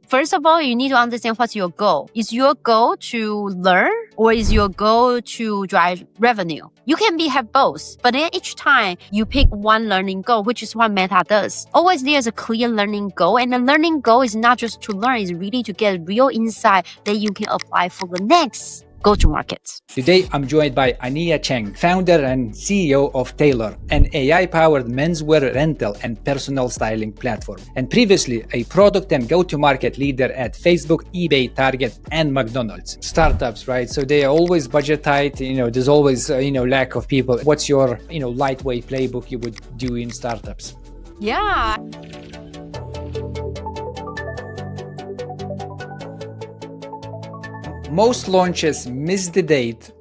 First of all, you need to understand what's your goal. Is your goal to learn or is your goal to drive revenue? You can have both, but then each time you pick one learning goal, which is what Meta does. Always there's a clear learning goal, and the learning goal is not just to learn, it's really to get real insight that you can apply for the next go-to-market. Today, I'm joined by Anya Cheng, founder and CEO of Tailor, an AI-powered menswear rental and personal styling platform, and previously a product and go-to-market leader at Facebook, eBay, Target, and McDonald's. Startups, right? So they are always budget tight. There's always lack of people. What's your lightweight playbook you would do in startups? Yeah. Most launches miss the date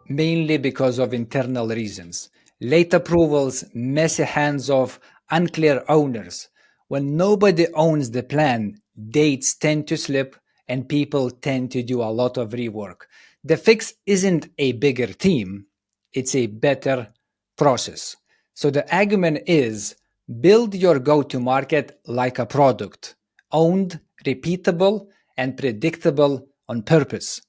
mainly because of internal reasons. Late approvals, messy hands-off, unclear owners. When nobody owns the plan, dates tend to slip and people tend to do a lot of rework. The fix isn't a bigger team, it's a better process. So the argument is build your go-to-market like a product, owned, repeatable, and predictable on purpose.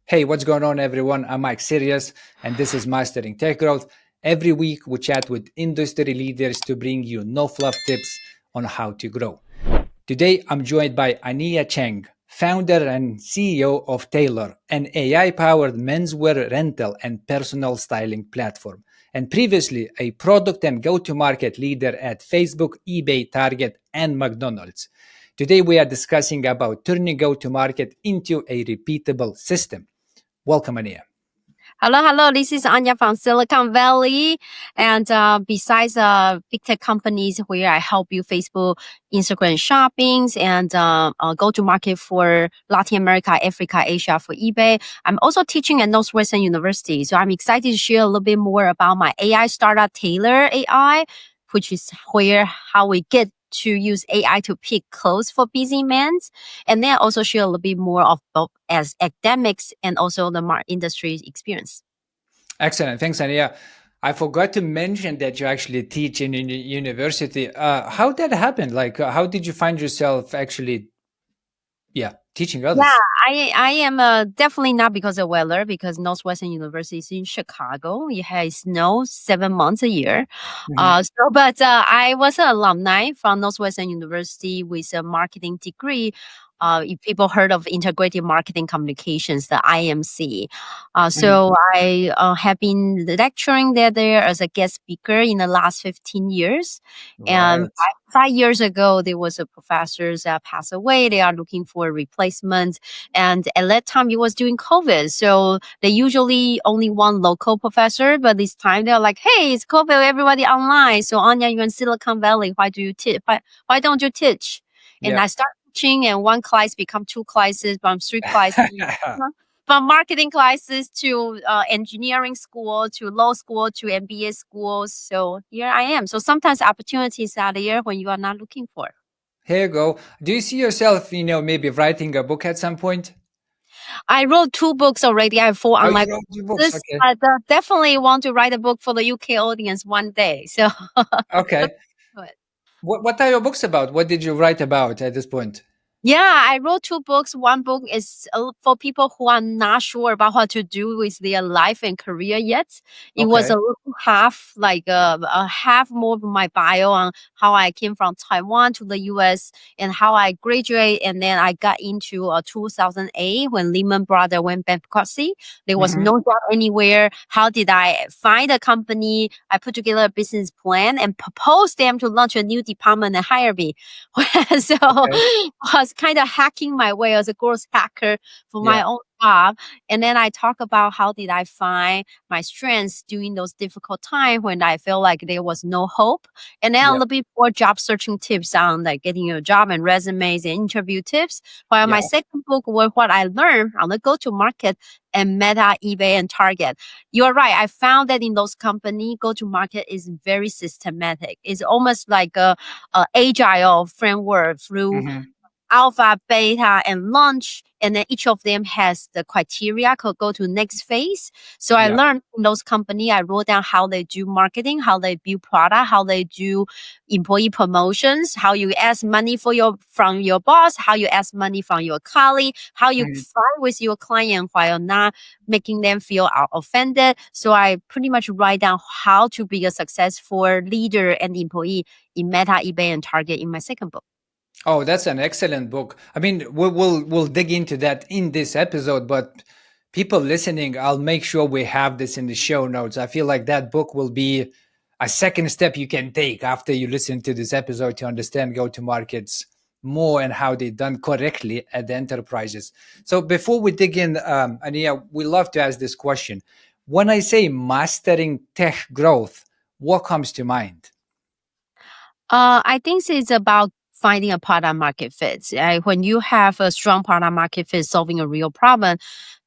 Hey, what's going on, everyone? I'm Mike Sirius, and this is Mastering Tech Growth. Every week, we chat with industry leaders to bring you no-fluff tips on how to grow. Today, I'm joined by Anya Cheng, founder and CEO of Tailor, an AI-powered menswear rental and personal styling platform, and previously a product and go-to-market leader at Facebook, eBay, Target, and McDonald's. Today, we are discussing about turning go-to-market into a repeatable system. Welcome, Anya. Hello. This is Anya from Silicon Valley. And besides big tech companies where I help you Facebook, Instagram shoppings, and go-to-market for Latin America, Africa, Asia for eBay, I'm also teaching at Northwestern University. So I'm excited to share a little bit more about my AI startup, Tailor AI, which is how we get to use AI to pick clothes for busy men. And then also share a little bit more of both as academics and also the industry experience. Excellent. Thanks, Anya. I forgot to mention that you actually teach in university. How did that happen? How did you find yourself actually, teaching others? Yeah, I am definitely not because of weather, because Northwestern University is in Chicago. It has snow 7 months a year. But I was an alumni from Northwestern University with a marketing degree. If people heard of Integrated Marketing Communications, the IMC. So I have been lecturing there as a guest speaker in the last 15 years. Right. And 5 years ago, there was a professor that passed away. They are looking for a replacement. And at that time, it was during COVID. So they usually only one local professor. But this time, they're like, hey, it's COVID, everybody online. So Anya, you're in Silicon Valley. Why why don't you teach? And I started teaching, and one class become 2 classes, from 3 classes. From marketing classes to engineering school to law school to MBA schools. So here I am. So sometimes opportunities are there when you are not looking for. Here you go. Do you see yourself, maybe writing a book at some point? I wrote 2 books already. I have 4 online books. Okay. I definitely want to write a book for the UK audience one day. So okay. What are your books about? What did you write about at this point? Yeah, I wrote 2 books. One book is for people who are not sure about what to do with their life and career yet. It was a little half, a half more of my bio on how I came from Taiwan to the US and how I graduated. And then I got into 2008 when Lehman Brothers went bankruptcy. There was no job anywhere. How did I find a company? I put together a business plan and proposed them to launch a new department and hire me. So I was kind of hacking my way as a growth hacker for my own job. And then I talk about how did I find my strengths during those difficult times when I felt like there was no hope. And then a little bit more job searching tips on like getting a job and resumes and interview tips. While my second book was what I learned on the go-to-market and Meta, eBay, and Target. You're right. I found that in those companies, go-to-market is very systematic. It's almost like a agile framework through alpha, beta, and launch. And then each of them has the criteria could go to next phase. So I Yeah. learned from those company. I wrote down how they do marketing, how they build product, how they do employee promotions, how you ask money from your boss, how you ask money from your colleague, how you Mhm. fight with your client while not making them feel offended. So I pretty much write down how to be a successful leader and employee in Meta, eBay, and Target in my second book. Oh, that's an excellent book. I mean, we'll dig into that in this episode, but people listening, I'll make sure we have this in the show notes. I feel like that book will be a second step you can take after you listen to this episode to understand go to markets more and how they're done correctly at the enterprises. So before we dig in, Ania, we love to ask this question. When I say mastering tech growth, what comes to mind? I think it's about finding a product market fit. When you have a strong product market fit solving a real problem,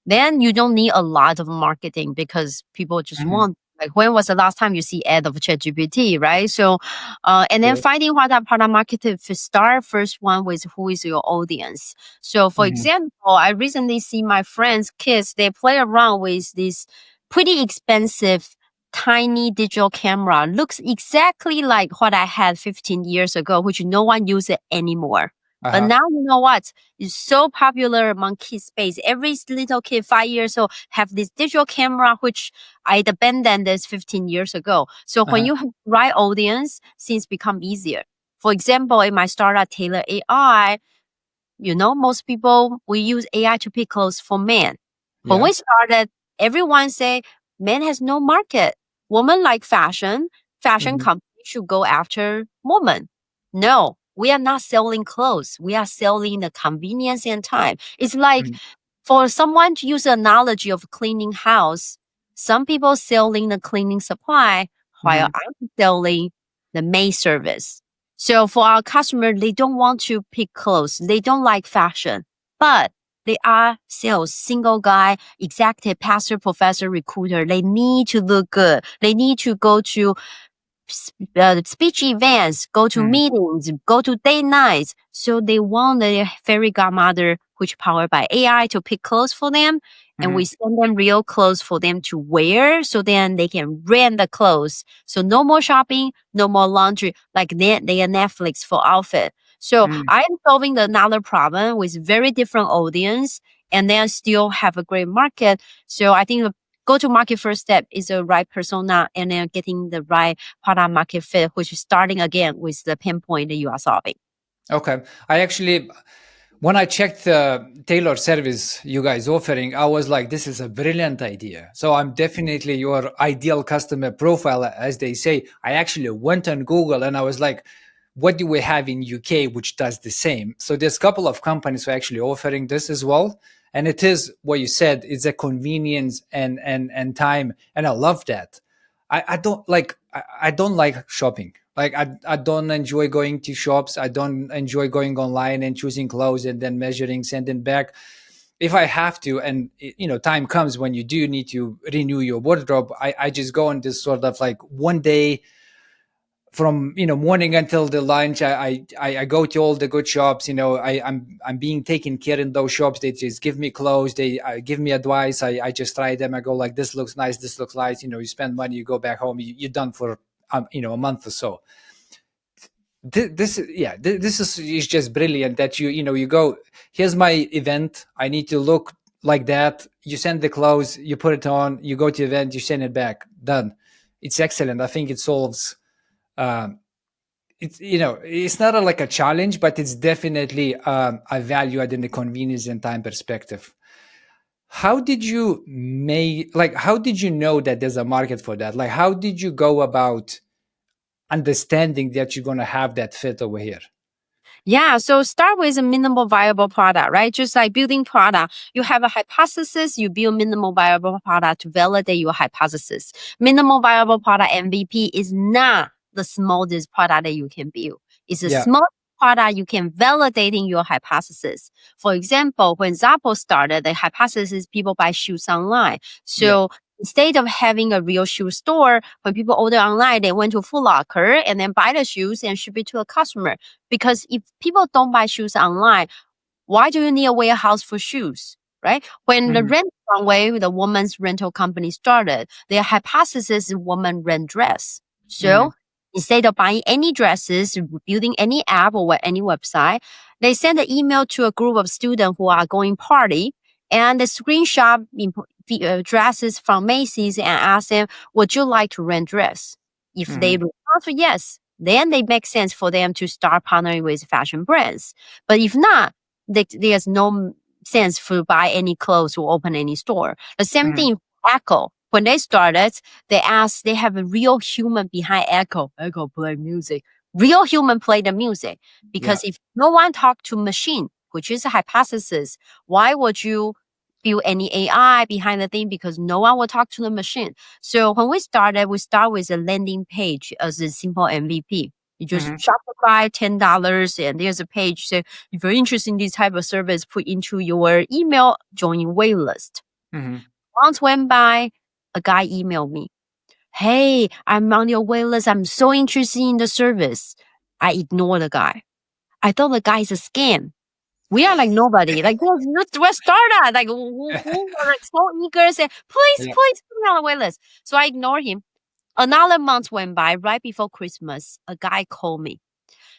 then you don't need a lot of marketing because people just Mhm. want. Like when was the last time you see ad of ChatGPT, right? So, and then True. finding what that product market fit start first one with who is your audience. So, for Mhm. example, I recently see my friends' kids they play around with this pretty expensive tiny digital camera looks exactly like what I had 15 years ago, which no one uses anymore. But Uh-huh. now you know what? It's so popular among kids space. Every little kid, 5 years old, have this digital camera, which I abandoned this 15 years ago. So when Uh-huh. you have the right audience, things become easier. For example, in my startup, Taylor AI, most people we use AI to pick clothes for men. When Yeah. we started, everyone say men has no market. Women like fashion. Fashion Mhm. company should go after women. No, we are not selling clothes. We are selling the convenience and time. It's like Mhm. for someone to use the analogy of cleaning house, some people selling the cleaning supply while Mhm. I'm selling the maid service. So for our customer, they don't want to pick clothes. They don't like fashion, but they are sales, single guy, executive, pastor, professor, recruiter. They need to look good. They need to go to speech events, go to Mhm. meetings, go to date nights. So they want the fairy godmother, which powered by AI, to pick clothes for them. And we Mhm. send them real clothes for them to wear. So then they can rent the clothes. So no more shopping, no more laundry, like they are Netflix for outfit. So Mhm. I'm solving another problem with very different audience and then still have a great market. So I think the go to market first step is the right persona and then getting the right product market fit, which is starting again with the pinpoint that you are solving. Okay. I actually, when I checked the Taylor service you guys offering, I was like, this is a brilliant idea. So I'm definitely your ideal customer profile, as they say. I actually went on Google and I was like, what do we have in UK which does the same? So there's a couple of companies who are actually offering this as well. And it is what you said, it's a convenience and time. And I love that. I don't like shopping. Like I don't enjoy going to shops. I don't enjoy going online and choosing clothes and then measuring, sending back. If I have to, and time comes when you do need to renew your wardrobe, I just go on this sort of like one day from morning until the lunch. I go to all the good shops. I'm being taken care in those shops. They just give me clothes, they give me advice. I just try them. I go like, this looks nice, this looks nice. You spend money, you go back home, you're done for a month or so. This is just brilliant that you go, here's my event, I need to look like that. You send the clothes, you put it on, you go to the event, you send it back, done. It's excellent. I think it solves um, it's not like a challenge, but it's definitely a value add in the convenience and time perspective. How did you make, like, how did you know that there's a market for that? Like, how did you go about understanding that you're going to have that fit over here? Yeah, so start with a minimal viable product, right? Just like building product, you have a hypothesis, you build minimal viable product to validate your hypothesis. Minimal viable product MVP is not the smallest product that you can build. It's a Yeah. small product you can validating your hypothesis. For example, when Zappos started, the hypothesis is people buy shoes online. Yeah. So Instead of having a real shoe store, when people order online, they went to Foot Locker and then buy the shoes and ship it to a customer. Because if people don't buy shoes online, why do you need a warehouse for shoes? Right? When the Mhm. rent runway, the woman's rental company started, their hypothesis is woman rent dress. Mhm. So instead of buying any dresses, building any app or any website, they send an email to a group of students who are going party and the screenshot the dresses from Macy's and ask them, would you like to rent dress? If they Mhm. respond to yes, then they make sense for them to start partnering with fashion brands. But if not, there's no sense for buy any clothes or open any store. The same Mhm. thing Echo. When they started, they have a real human behind Echo. Echo play music. Real human play the music. Yeah. Because if no one talk to machine, which is a hypothesis, why would you build any AI behind the thing? Because no one will talk to the machine. So when we started, we start with a landing page as a simple MVP. You just Mhm. Shopify $10 and there's a page. So if you're interested in this type of service, put into your email, join waitlist. Mhm. Months went by, a guy emailed me. Hey, I'm on your waitlist. I'm so interested in the service. I ignored the guy. I thought the guy is a scam. We are like nobody. Like we're startup. Like who are like so eager say, please, Yeah. please put me on the waitlist. So I ignored him. Another month went by. Right before Christmas, a guy called me.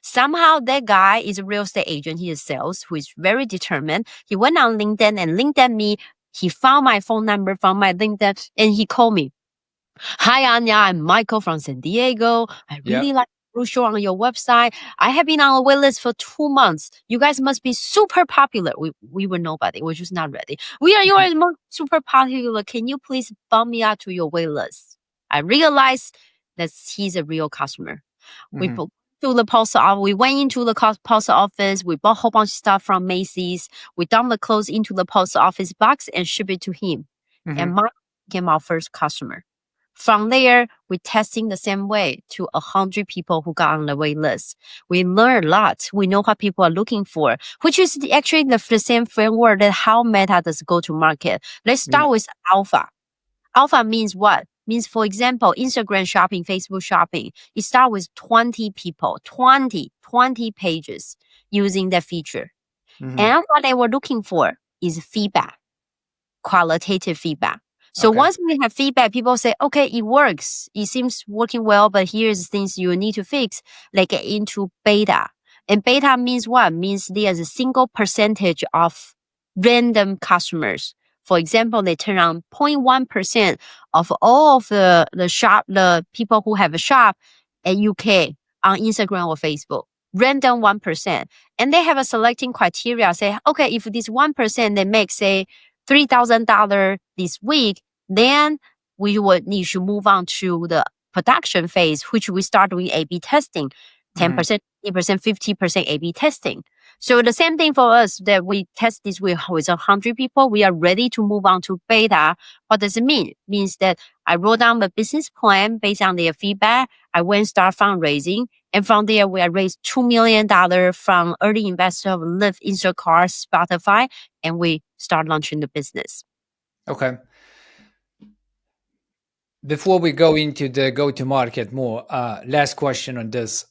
Somehow that guy is a real estate agent. He is sales who is very determined. He went on LinkedIn and LinkedIn me. He found my phone number from my LinkedIn and he called me. Hi, Anya. I'm Michael from San Diego. I Yeah. really like the brochure on your website. I have been on a wait list for 2 months. You guys must be super popular. We were nobody. We're just not ready. You Mhm. are super popular. Can you please bump me out to your wait list? I realized that he's a real customer. We Mhm. put to the post office. We went into the post office. We bought a whole bunch of stuff from Macy's. We dumped the clothes into the post office box and shipped it to him. And Mhm. Mark became our first customer. From there, we're testing the same way to 100 people who got on the wait list. We learn a lot. We know what people are looking for, which is actually the same framework that how Meta does go to market. Let's Yeah. start with alpha. Alpha means what? Means, for example, Instagram shopping, Facebook shopping. It starts with 20 people, 20 pages using that feature. Mhm. And what they were looking for is feedback, qualitative feedback. So Okay. once we have feedback, people say, okay, it works. It seems working well, but here's things you need to fix. They get into beta. And beta means what? Means there's a single percentage of random customers. For example, they turn on 0.1% of all of the people who have a shop at UK on Instagram or Facebook. Random 1%. And they have a selecting criteria. Say, okay, if this 1% they make, say, $3,000 this week, then we would need to move on to the production phase, which we start doing A/B testing, Mhm. 10%, 50%, 50% A/B testing. So the same thing for us that we test this with 100 people. We are ready to move on to beta. What does it mean? It means that I wrote down the business plan based on their feedback. I went and start fundraising. And from there, we raised $2 million from early investor of Lyft, Instacart, Spotify, and we start launching the business. Okay. Before we go into the go to market more, last question on this.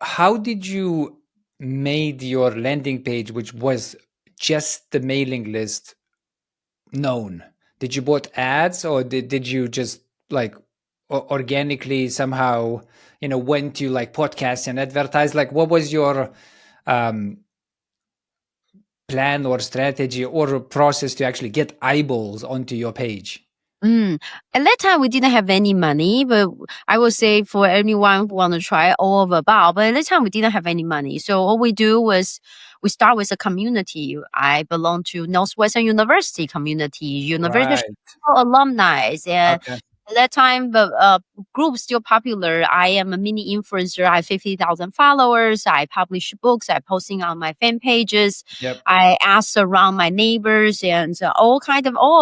How did you made your landing page, which was just the mailing list, known? Did you bought ads or did you just like organically somehow, went to like podcasts and advertise? Like what was your um, plan or strategy or process to actually get eyeballs onto your page? Mm. At that time, we didn't have any money, but I would say for anyone who want to try all of about, but at that time we didn't have any money. So all we do was we start with a community. I belong to Northwestern University community, University Right. alumni, and Okay. at that time the group still popular. I am a mini influencer. I have 50,000 followers. I publish books. I posting on my fan pages. Yep. I ask around my neighbors and all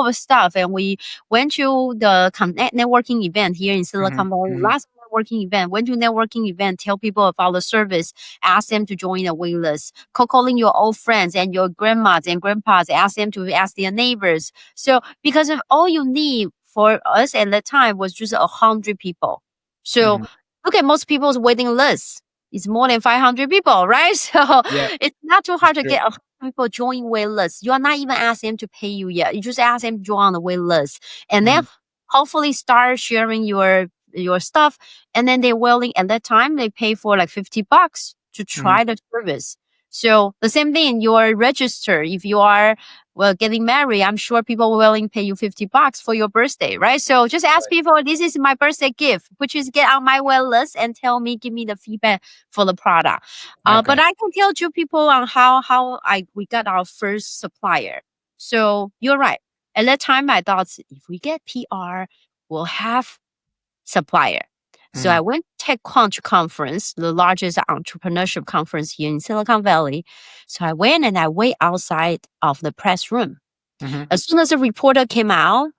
of the stuff, and we went to the networking event here in Hmm. Silicon Valley. Hmm. Last networking event, went to networking event, tell people about the service, ask them to join the wait list, calling your old friends and your grandmas and grandpas, ask them to ask their neighbors. So because of all you need for us at that time was just 100 people. So Hmm. look at most people's waiting list. It's more than 500 people, right? So Yeah, it's not too it's hard to true. get 100 people join wait list. You are not even asking them to pay you yet. You just ask them to join on the wait list. And then Hmm. hopefully start sharing your stuff. And then they're willing at that time, they pay for like $50 to Hmm. try the service. So the same thing, you're registered. If you are getting married, I'm sure people will willing to pay you $50 for your birthday, right? So just ask Right. people, this is my birthday gift, which is get on my wait list and tell me, give me the feedback for the product. But Okay. I can tell you people on how we got our first supplier. So you're right. At that time, I thought if we get PR, we'll have supplier. So I Hmm. went TechCrunch conference, the largest entrepreneurship conference here in Silicon Valley. So I went and I wait outside of the press room. Hmm. As soon as the reporter came out,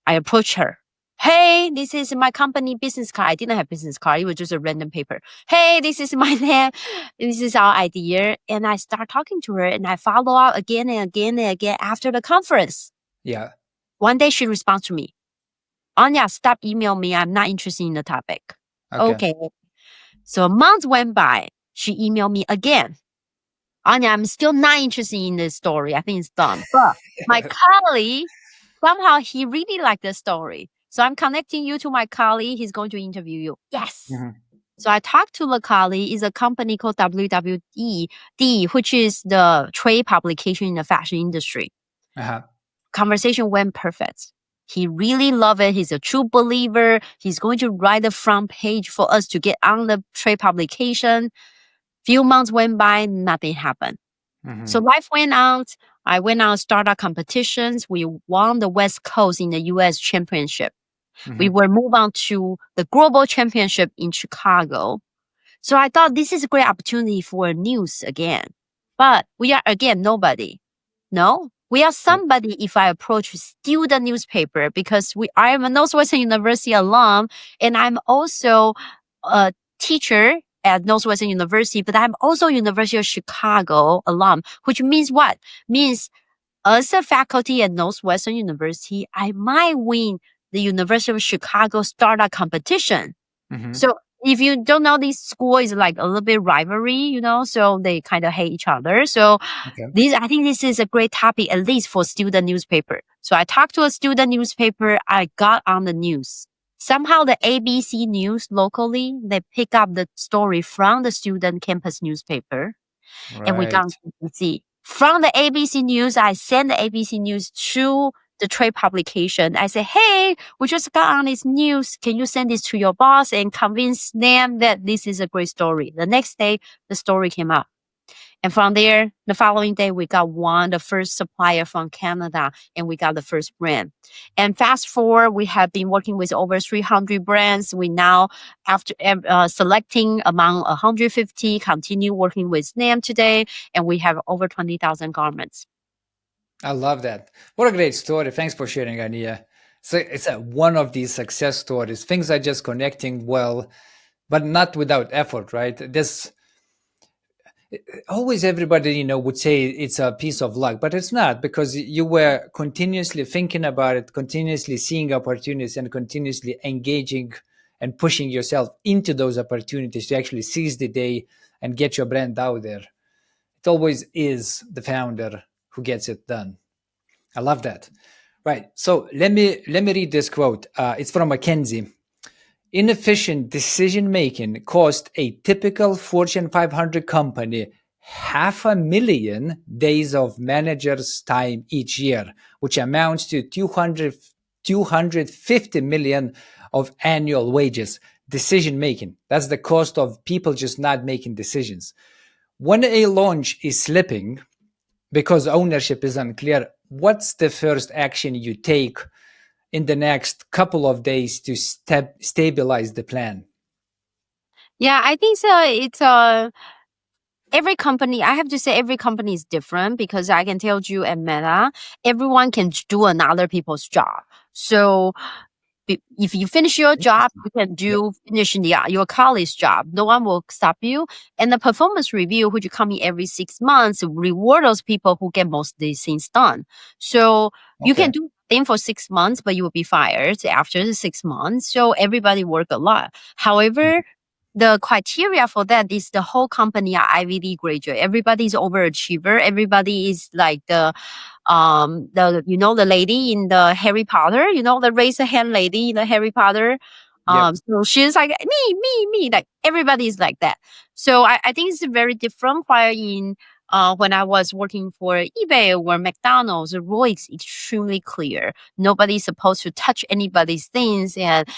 I approached her. Hey, this is my company business card. I didn't have business card. It was just a random paper. Hey, this is my name. This is our idea. And I start talking to her and I follow up again and again and again after the conference. Yeah. One day she responds to me. Anya, stop email me. I'm not interested in the topic. Okay. Okay. So a month went by. She emailed me again. Anya, I'm still not interested in this story. I think it's done. But my colleague, somehow he really liked the story. So I'm connecting you to my colleague. He's going to interview you. Yes. Hmm. So I talked to the colleague. It's a company called WWD, which is the trade publication in the fashion industry. Uh-huh. Conversation went perfect. He really loved it. He's a true believer. He's going to write the front page for us to get on the trade publication. Few months went by, nothing happened. Hmm. So life went on. I went on startup competitions. We won the West Coast in the US championship. We Hmm. were moved on to the global championship in Chicago. So I thought this is a great opportunity for news again. But we are again nobody. No, we are somebody if I approach still the newspaper because I am a Northwestern University alum and I'm also a teacher at Northwestern University, but I'm also University of Chicago alum, which means what? Means as a faculty at Northwestern University, I might win the University of Chicago startup competition. Hmm. So if you don't know, this school is like a little bit rivalry, so they kind of hate each other. So Okay. I think this is a great topic, at least for student newspaper. So I talked to a student newspaper. I got on the news. Somehow the ABC News locally, they pick up the story from the student campus newspaper and we got Right. ABC. From the ABC News, I sent the ABC News to the trade publication. I said, hey, we just got on this news. Can you send this to your boss and convince them that this is a great story? The next day, the story came out. And from there, the following day, we got the first supplier from Canada, and we got the first brand. And fast forward, we have been working with over 300 brands. We now, after selecting among 150, continue working with them today, and we have over 20,000 garments. I love that. What a great story. Thanks for sharing, Ania. So it's one of these success stories. Things are just connecting well, but not without effort, right? This always everybody would say it's a piece of luck, but it's not, because you were continuously thinking about it, continuously seeing opportunities, and continuously engaging and pushing yourself into those opportunities to actually seize the day and get your brand out there. It always is the founder who gets it done. I love that. Right. So let me read this quote. It's from McKinsey. Inefficient decision making cost a typical Fortune 500 company 500,000 days of managers' time each year, which amounts to 250 million of annual wages. Decision making. That's the cost of people just not making decisions. When a launch is slipping because ownership is unclear, what's the first action you take in the next couple of days to stabilize the plan? Yeah, I think so. It's every company. I have to say every company is different because I can tell you at Meta, everyone can do another people's job. So if you finish your job, Interesting. you can Yep. do finish your colleague's job. No one will stop you. And the performance review, which come in every 6 months, reward those people who get most of these things done. So you can Okay. do thing for 6 months, but you will be fired after the 6 months. So everybody work a lot. Mhm. However, the criteria for that is the whole company are Ivy League graduate. Everybody's overachiever. Everybody is like the lady in the Harry Potter, the raise a hand lady in the Harry Potter. Yep. So she's like me, like everybody is like that. So I think it's very different. While in when I was working for eBay or McDonald's, the rule is extremely clear. Nobody's supposed to touch anybody's things, and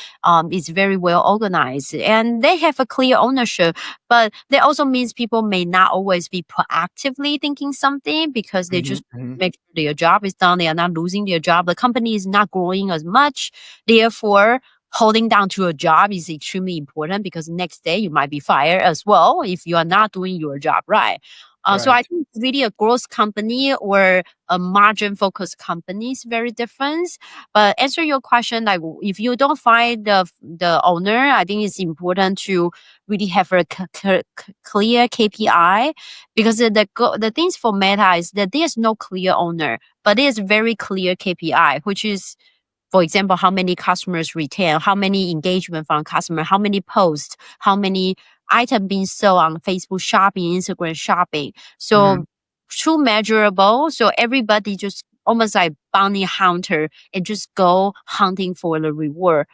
it's very well organized. And they have a clear ownership, but that also means people may not always be proactively thinking something because they Hmm. just Hmm. make sure their job is done. They are not losing their job. The company is not growing as much. Therefore, holding down to a job is extremely important because next day you might be fired as well if you are not doing your job right. So I Right. think it's really a growth company or a margin focused company is very different. But answer your question, like if you don't find the owner, I think it's important to really have a clear KPI because the things for Meta is that there's no clear owner, but there's very clear KPI, which is, for example, how many customers retain, how many engagement from customer, how many posts, how many items being sold on Facebook shopping, Instagram shopping. Hmm. So true measurable. So everybody just almost like bounty hunter and just go hunting for the reward.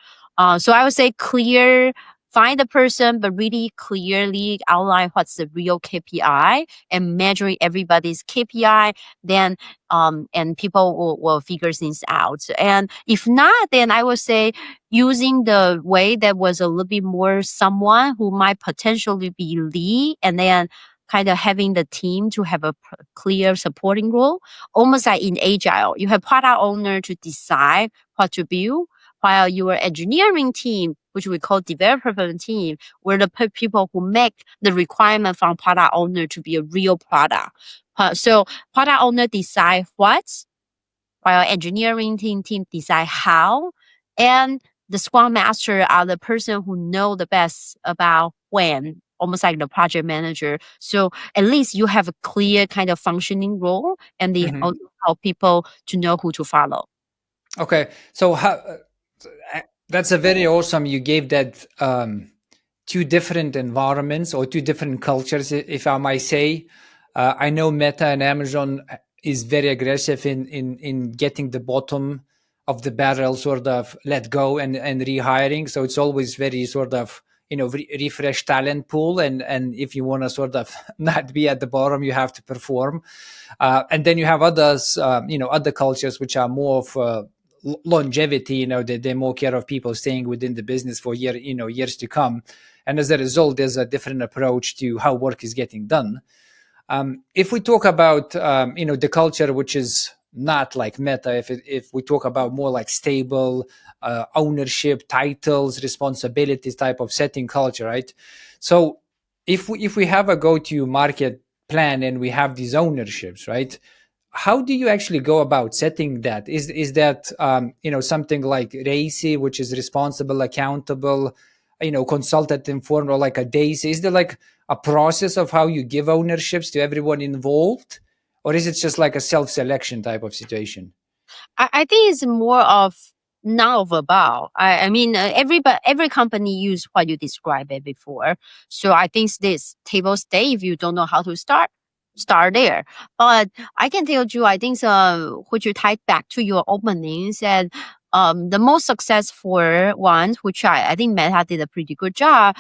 So I would say clear, find the person, but really clearly outline what's the real KPI and measuring everybody's KPI. Then and people will figure things out. And if not, then I would say using the way that was a little bit more someone who might potentially be lead, and then kind of having the team to have a clear supporting role, almost like in agile. You have product owner to decide what to build, while your engineering team, which we call developer team, were the people who make the requirement from product owner to be a real product. So product owner decide what, while engineering team decide how, and the scrum master are the person who know the best about when, almost like the project manager. So at least you have a clear kind of functioning role, and they Hmm. also help people to know who to follow. Okay. So that's a very awesome. You gave that two different environments or two different cultures, if I might say. I know Meta and Amazon is very aggressive in getting the bottom of the barrel sort of let go and rehiring. So it's always very sort of refresh talent pool, and if you want to sort of not be at the bottom, you have to perform. And then you have others, other cultures which are more of longevity. They more care of people staying within the business for years to come, and as a result there's a different approach to how work is getting done. If we talk about the culture which is not like Meta, if we talk about more like stable ownership, titles, responsibilities type of setting culture, right? So if we have a go-to market plan and we have these ownerships, right? How do you actually go about setting that? Is that something like RACI, which is responsible, accountable, consultant informed, or like a DAISY? Is there like a process of how you give ownerships to everyone involved, or is it just like a self-selection type of situation? I think it's more of none of above. I mean, every company use what you described it before. So I think this table stay if you don't know how to start there. But I can tell you, I think which you tie back to your openings and the most successful ones, which I think Meta did a pretty good job,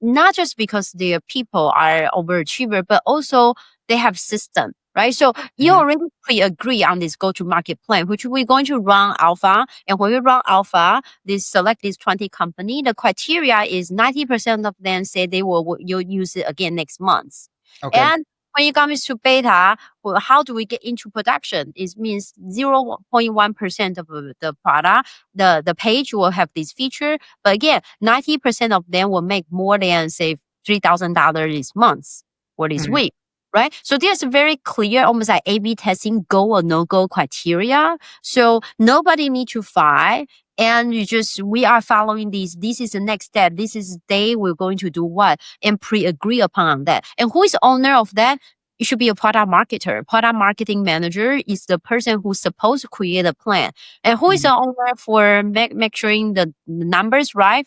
not just because their people are overachiever, but also they have system, right? So you Hmm. already pre-agree on this go-to-market plan, which we're going to run alpha. And when we run alpha, this select this 20 company, the criteria is 90% of them say they will you'll use it again next month. Okay. And when it comes to beta, well, how do we get into production? It means 0.1% of the product, the page will have this feature. But again, 90% of them will make more than, say, $3,000 this month or this Hmm. week, right? So there's a very clear, almost like A/B testing, go or no go criteria. So nobody need to fight. And we are following these. This is the next step. This is the day we're going to do what, and pre-agree upon that. And who is the owner of that? It should be a product marketer. Product marketing manager is the person who's supposed to create a plan. And who is the owner for make sure the numbers right?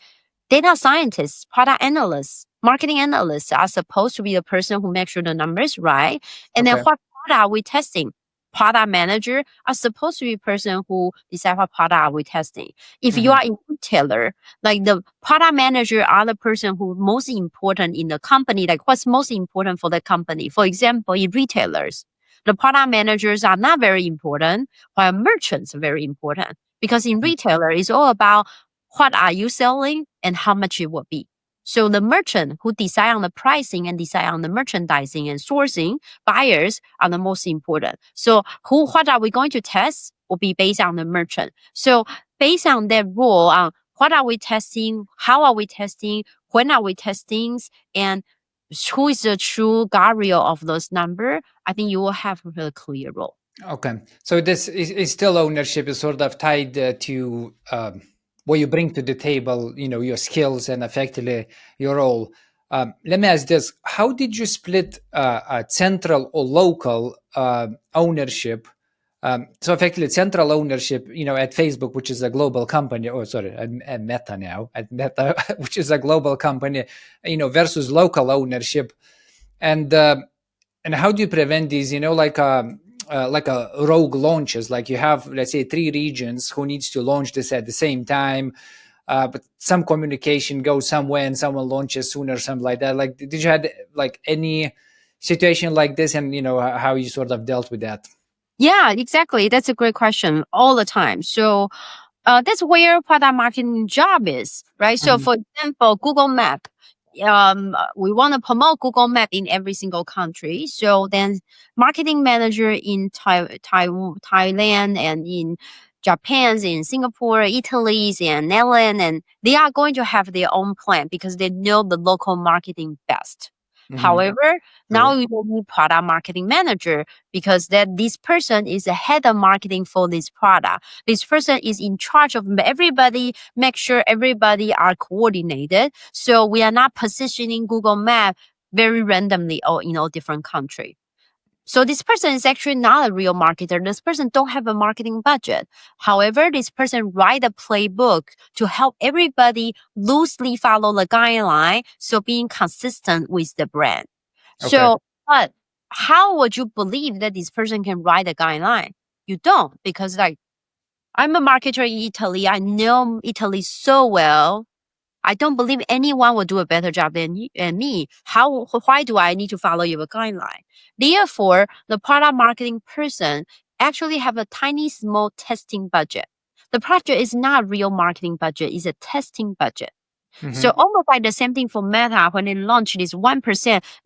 Data scientists, product analysts, marketing analysts are supposed to be the person who makes sure the numbers right. And then Okay. what product are we testing? Product manager are supposed to be a person who decide what product are we testing. If you are a retailer, like the product manager are the person who most important in the company, like what's most important for the company. For example, in retailers, the product managers are not very important, while merchants are very important. Because in retailer, it's all about what are you selling and how much it will be. So the merchant who decide on the pricing and decide on the merchandising and sourcing, buyers are the most important. So what are we going to test will be based on the merchant. So based on that rule on what are we testing, how are we testing, when are we testing, and who is the true guardrail of those number, I think you will have a really clear role. Okay. So this is still ownership is sort of tied to what you bring to the table, your skills and effectively your role. Let me ask this. How did you split central or local ownership? So effectively central ownership, at Facebook, which is a global company, at Meta now, at Meta, which is a global company, versus local ownership. And how do you prevent these, like a rogue launches, like you have, let's say, 3 regions who needs to launch this at the same time, but some communication goes somewhere and someone launches sooner, something like that. Like, did you had like any situation like this, and how you sort of dealt with that? Yeah, exactly. That's a great question all the time. So that's where product marketing job is, right? So for example, Google Map, we want to promote Google Map in every single country. So then marketing manager in Thailand and in Japan, in Singapore, Italy, and Netherlands, and they are going to have their own plan because they know the local marketing best. However, now you need product marketing manager because this person is the head of marketing for this product. This person is in charge of everybody, make sure everybody are coordinated. So we are not positioning Google Map very randomly or in all different country. So this person is actually not a real marketer. This person don't have a marketing budget. However, this person write a playbook to help everybody loosely follow the guideline. So being consistent with the brand. Okay. So, but how would you believe that this person can write a guideline? You don't, because like I'm a marketer in Italy. I know Italy so well. I don't believe anyone will do a better job than me. Why do I need to follow your guideline? Therefore, the product marketing person actually have a tiny, small testing budget. The project is not real marketing budget, it's a testing budget. So almost like the same thing for Meta when it launched this 1%,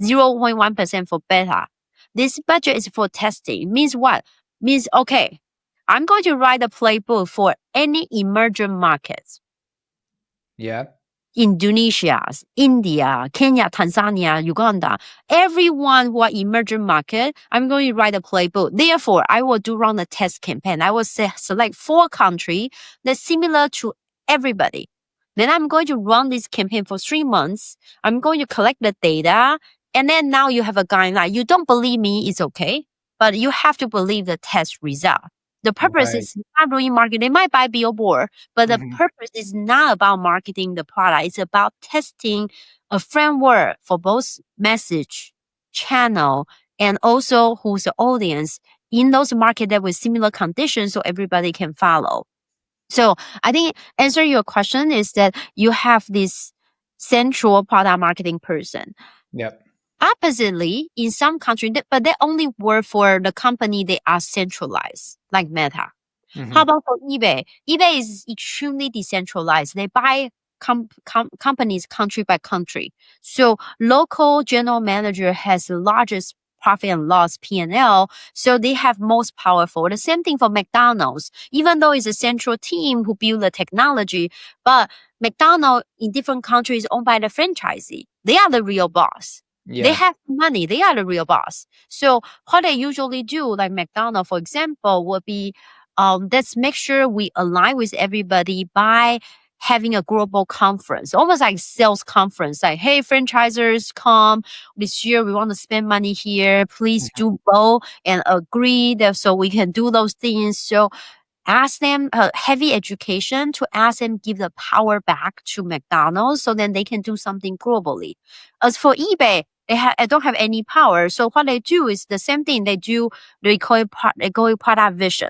0.1% for beta. This budget is for testing. Means what? Means, okay, I'm going to write a playbook for any emerging markets. Yeah. Indonesia, India, Kenya, Tanzania, Uganda, everyone who are emerging market, I'm going to write a playbook. Therefore, I will run a test campaign. I will select 4 countries that's similar to everybody. Then I'm going to run this campaign for 3 months. I'm going to collect the data. And then now you have a guideline. You don't believe me, it's okay. But you have to believe the test result. The purpose is not really marketing. They might buy billboard, but the purpose is not about marketing the product. It's about testing a framework for both message, channel, and also who's the audience in those markets that with similar conditions so everybody can follow. So I think answer your question is that you have this central product marketing person. Yep. Oppositely, in some countries, but they only work for the company they are centralized, like Meta. How about for eBay? eBay is extremely decentralized. They buy companies country by country. So local general manager has the largest profit and loss P&L. So they have most powerful. The same thing for McDonald's. Even though it's a central team who build the technology, but McDonald's in different countries owned by the franchisee. They are the real boss. Yeah. They have money. They are the real boss. So what they usually do, like McDonald's, for example, would be let's make sure we align with everybody by having a global conference, almost like sales conference. Like, hey, franchisers, come this year. We want to spend money here. Please do both and agree that so we can do those things. So ask them heavy education to ask them give the power back to McDonald's so then they can do something globally. As for eBay, they don't have any power. So what they do is the same thing they do. They call it product vision.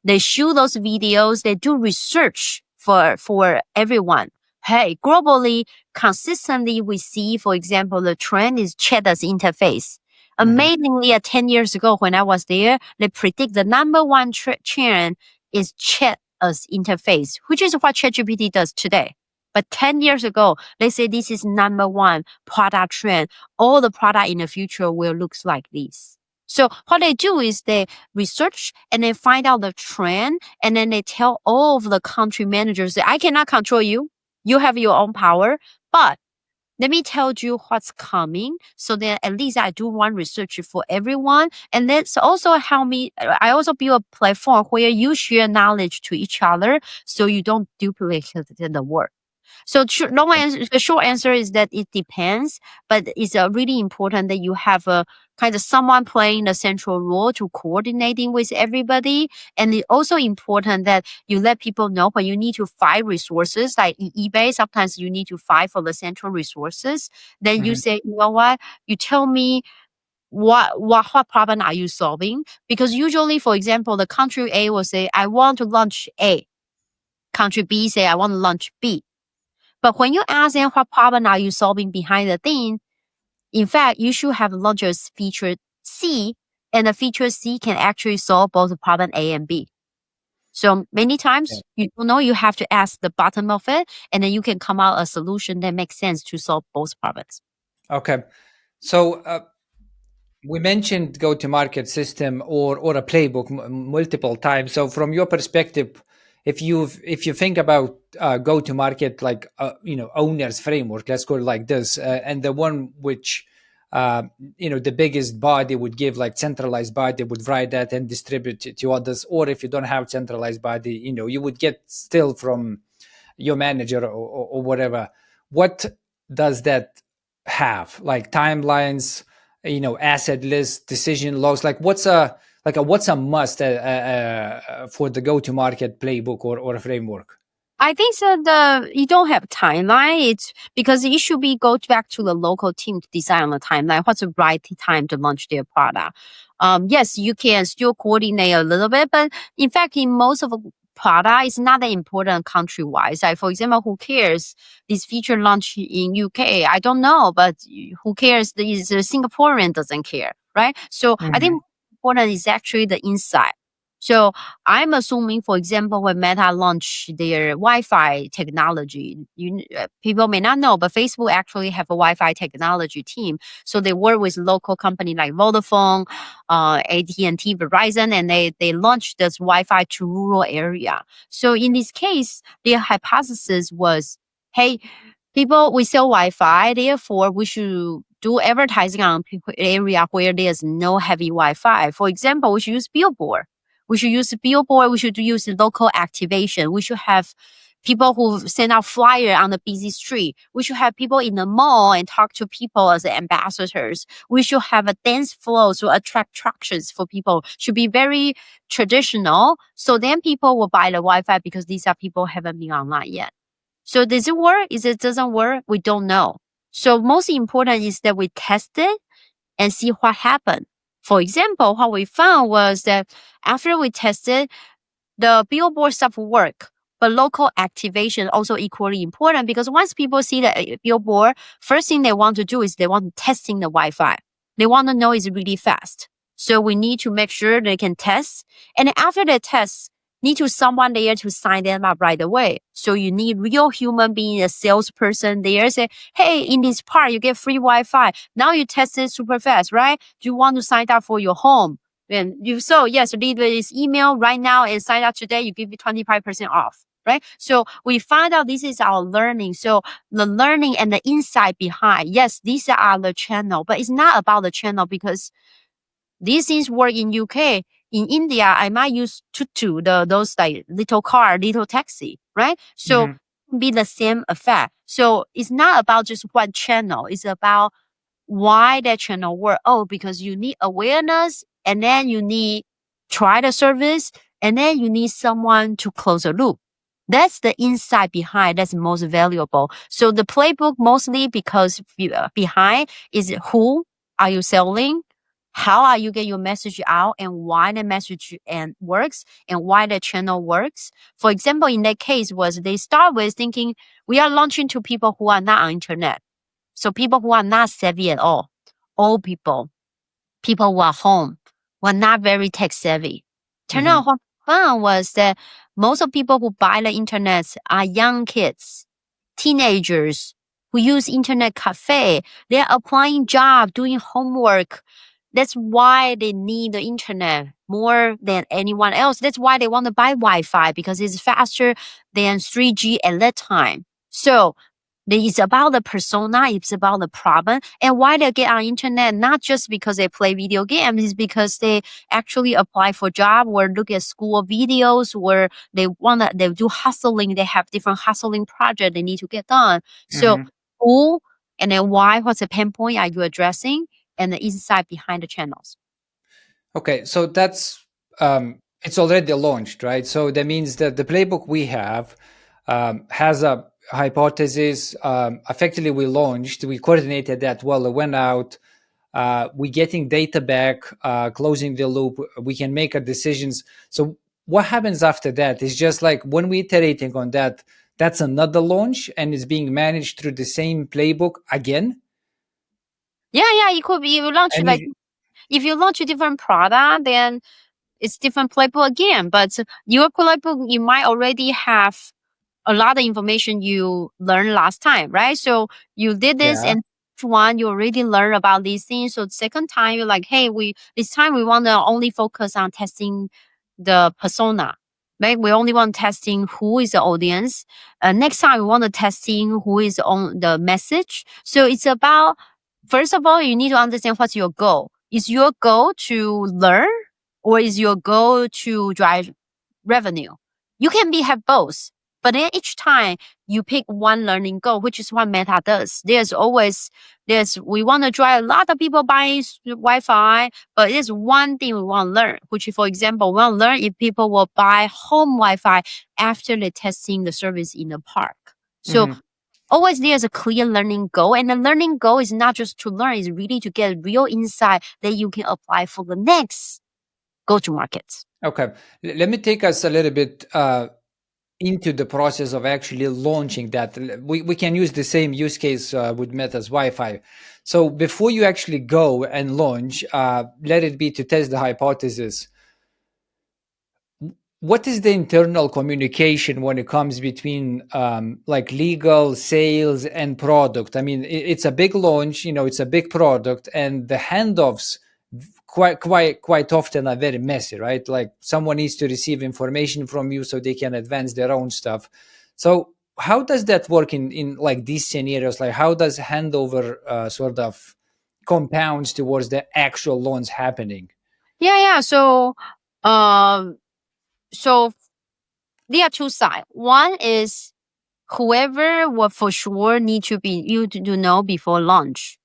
They shoot those videos. They do research for everyone. Hey, globally, consistently we see, for example, the trend is chat as interface. Amazingly, 10 years ago when I was there, they predict the number one trend is chat as interface, which is what ChatGPT does today. But 10 years ago, they say this is number one product trend. All the product in the future will look like this. So what they do is they research and they find out the trend and then they tell all of the country managers that I cannot control you. You have your own power, but let me tell you what's coming. So then at least I do one research for everyone. And that's also help me. I also build a platform where you share knowledge to each other so you don't duplicate the work. So the short answer is that it depends, but it's really important that you have a kind of someone playing the central role to coordinating with everybody. And it's also important that you let people know when you need to find resources, like in eBay, sometimes you need to fight for the central resources. Then you say, you know what, you tell me what problem are you solving? Because usually, for example, the country A will say, I want to launch A. Country B say, I want to launch B. But when you ask them what problem are you solving behind the thing, in fact, you should have launchers feature C, and the feature C can actually solve both the problem A and B. So many times you don't know, you have to ask the bottom of it, and then you can come out a solution that makes sense to solve both problems. Okay. So we mentioned go-to-market system or a playbook multiple times. So from your perspective, if you think about go-to-market like owners framework, let's call it like this, and the one which the biggest body would give, like centralized body would write that and distribute it to others, or if you don't have centralized body, you would get still from your manager or whatever. What does that have, like timelines, asset list, decision logs? Like what's a must for the go-to-market playbook or a framework? I think so. You don't have timeline. It's because it should be go back to the local team to decide on the timeline. What's the right time to launch their product? Yes, you can still coordinate a little bit, but in fact, in most of the product, it's not that important country-wise. Like for example, who cares? This feature launch in UK, I don't know, but who cares? This Singaporean doesn't care, right? So I think important is actually the insight. So I'm assuming, for example, when Meta launched their Wi-Fi technology, people may not know, but Facebook actually have a Wi-Fi technology team. So they work with local company like Vodafone, AT&T, Verizon, and they launched this Wi-Fi to rural area. So in this case, their hypothesis was, hey, we sell Wi-Fi, therefore we should do advertising on area where there's no heavy Wi-Fi. For example, we should use billboard. We should use billboard. We should use local activation. We should have people who send out flyer on the busy street. We should have people in the mall and talk to people as ambassadors. We should have a dance flow to attract attractions for people. Should be very traditional. So then people will buy the Wi-Fi because these are people who haven't been online yet. So does it work? Is it doesn't work? We don't know. So most important is that we test it and see what happened. For example, what we found was that after we tested, the billboard stuff work, but local activation also equally important because once people see the billboard, first thing they want to do is they want testing the Wi-Fi. They want to know it's really fast. So we need to make sure they can test. And after they test, need to someone there to sign them up right away. So you need real human being, a salesperson there, say, hey, in this part, you get free Wi-Fi. Now you test it super fast, right? Do you want to sign up for your home? Then yes, leave this email right now and sign up today. You give you 25% off, right? So we find out this is our learning. So the learning and the insight behind, yes, these are the channel, but it's not about the channel because these things work in UK. in India, I might use tutu, those like little car, little taxi, right? So Hmm. be the same effect. So it's not about just one channel. It's about why that channel work. Oh, because you need awareness, and then you need try the service, and then you need someone to close the loop. That's the insight behind. That's most valuable. So the playbook mostly because behind is who are you selling, how are you get your message out, and why the message and works, and why the channel works. For example, in that case was they start with thinking we are launching to people who are not on internet. So people who are not savvy at all, old people who are home, were not very tech savvy. Turn Hmm. out what found was that most of people who buy the internet are young kids, teenagers who use internet cafe. They're applying job, doing homework. That's why they need the internet more than anyone else. That's why they want to buy Wi-Fi because it's faster than 3G at that time. So it's about the persona, it's about the problem, and why they get on internet, not just because they play video games, it's because they actually apply for job or look at school videos where they do hustling, they have different hustling project they need to get done. So Hmm. who and then why, what's the pain point are you addressing, and the insight behind the channels. Okay, so that's it's already launched, right? So that means that the playbook we have has a hypothesis. Effectively, we launched, we coordinated that well. It went out. We getting data back, closing the loop. We can make our decisions. So what happens after that is just like when we iterating on that. That's another launch, and it's being managed through the same playbook again. Yeah, it could be you launch And like if you launch a different product, then it's different playbook again. But your playbook, you might already have a lot of information you learned last time, right? So you did this yeah. and each one you already learned about these things. So the second time you're like, hey, this time we want to only focus on testing the persona. Right? We only want testing who is the audience. Next time we want to testing who is on the message. So it's about first of all, you need to understand what's your goal. Is your goal to learn or is your goal to drive revenue? You can be have both. But then each time you pick one learning goal, which is what Meta does. There's we want to drive a lot of people buying Wi-Fi, but there's one thing we want to learn, which for example, we want to learn if people will buy home Wi-Fi after they testing the service in the park. So Mhm. always there's a clear learning goal, and the learning goal is not just to learn, it's really to get real insight that you can apply for the next go to market. Okay. Let me take us a little bit into the process of actually launching that. We can use the same use case with Meta's Wi-Fi. So before you actually go and launch, let it be to test the hypothesis. What is the internal communication when it comes between like legal, sales, and product? I mean, it's a big launch, it's a big product, and the handoffs quite often are very messy, right? Like someone needs to receive information from you so they can advance their own stuff. So how does that work in like these scenarios? Like how does handover sort of compounds towards the actual launch happening? Yeah. Um, so there are two sides. One is whoever will for sure need to be you to know before launch.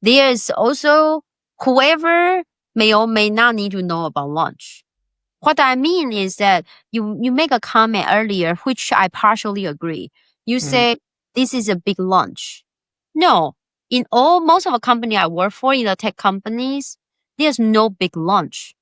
There is also whoever may or may not need to know about launch. What I mean is that you make a comment earlier, which I partially agree. You Mhm. say this is a big launch. No, in all most of the company I work for, in the tech companies, there's no big launch.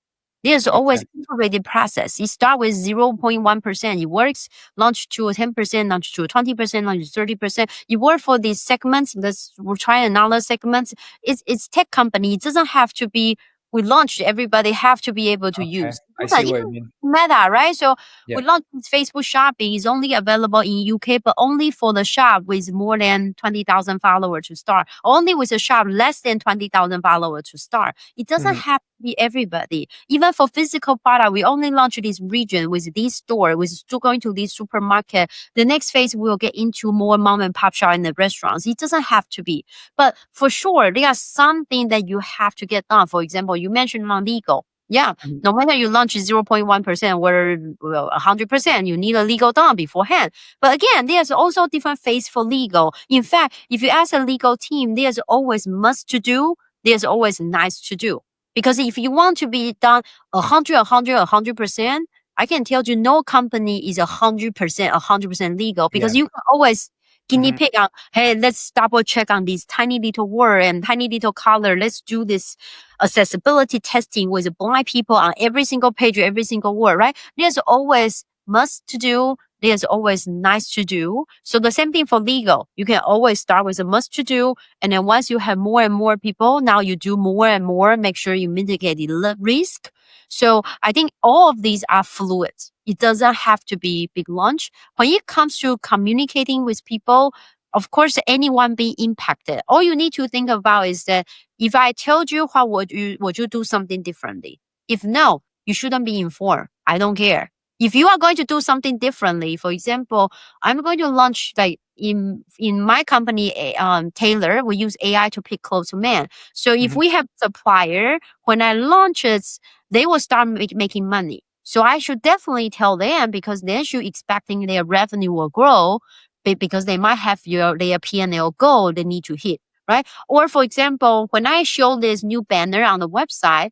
There's Okay. always iterated process. You start with 0.1%. It works, launch to 10%, launch to 20%, launch to 30%. You work for these segments. We'll try another segment. It's tech company. It doesn't have to be we launched, everybody have to be able to Okay. use. I Even see what you mean. Meta, right? So Yeah. we launched Facebook Shopping is only available in UK, but only for the shop with more than 20,000 followers to start. Only with a shop less than 20,000 followers to start. It doesn't Mhm. have to be everybody. Even for physical product, we only launch this region with this store, with still going to this supermarket. The next phase we'll get into more mom and pop shop in the restaurants. It doesn't have to be. But for sure, there are something that you have to get done. For example, you mentioned non-legal. Yeah, Mhm. no matter you launch 0.1% or 100%, you need a legal done beforehand. But again, there's also different phase for legal. In fact, if you ask a legal team, there's always must to do, there's always nice to do. Because if you want to be done 100%, I can tell you no company is 100% legal because Yeah. you can always guinea Mhm. pig on, hey, let's double check on these tiny little word and tiny little color. Let's do this accessibility testing with blind people on every single page, every single word, right? There's always must to do. There's always nice to do. So the same thing for legal. You can always start with a must to do. And then once you have more and more people, now you do more and more, make sure you mitigate the risk. So I think all of these are fluid. It doesn't have to be big launch. When it comes to communicating with people, of course, anyone being impacted, all you need to think about is that if I told you, how would you do something differently? If no, you shouldn't be informed. I don't care. If you are going to do something differently, for example, I'm going to launch like in my company, Taylor, we use AI to pick clothes to men. So if Mhm. we have supplier, when I launch it, they will start making money. So I should definitely tell them because they should expecting their revenue will grow because they might have their P&L goal they need to hit, right? Or for example, when I show this new banner on the website,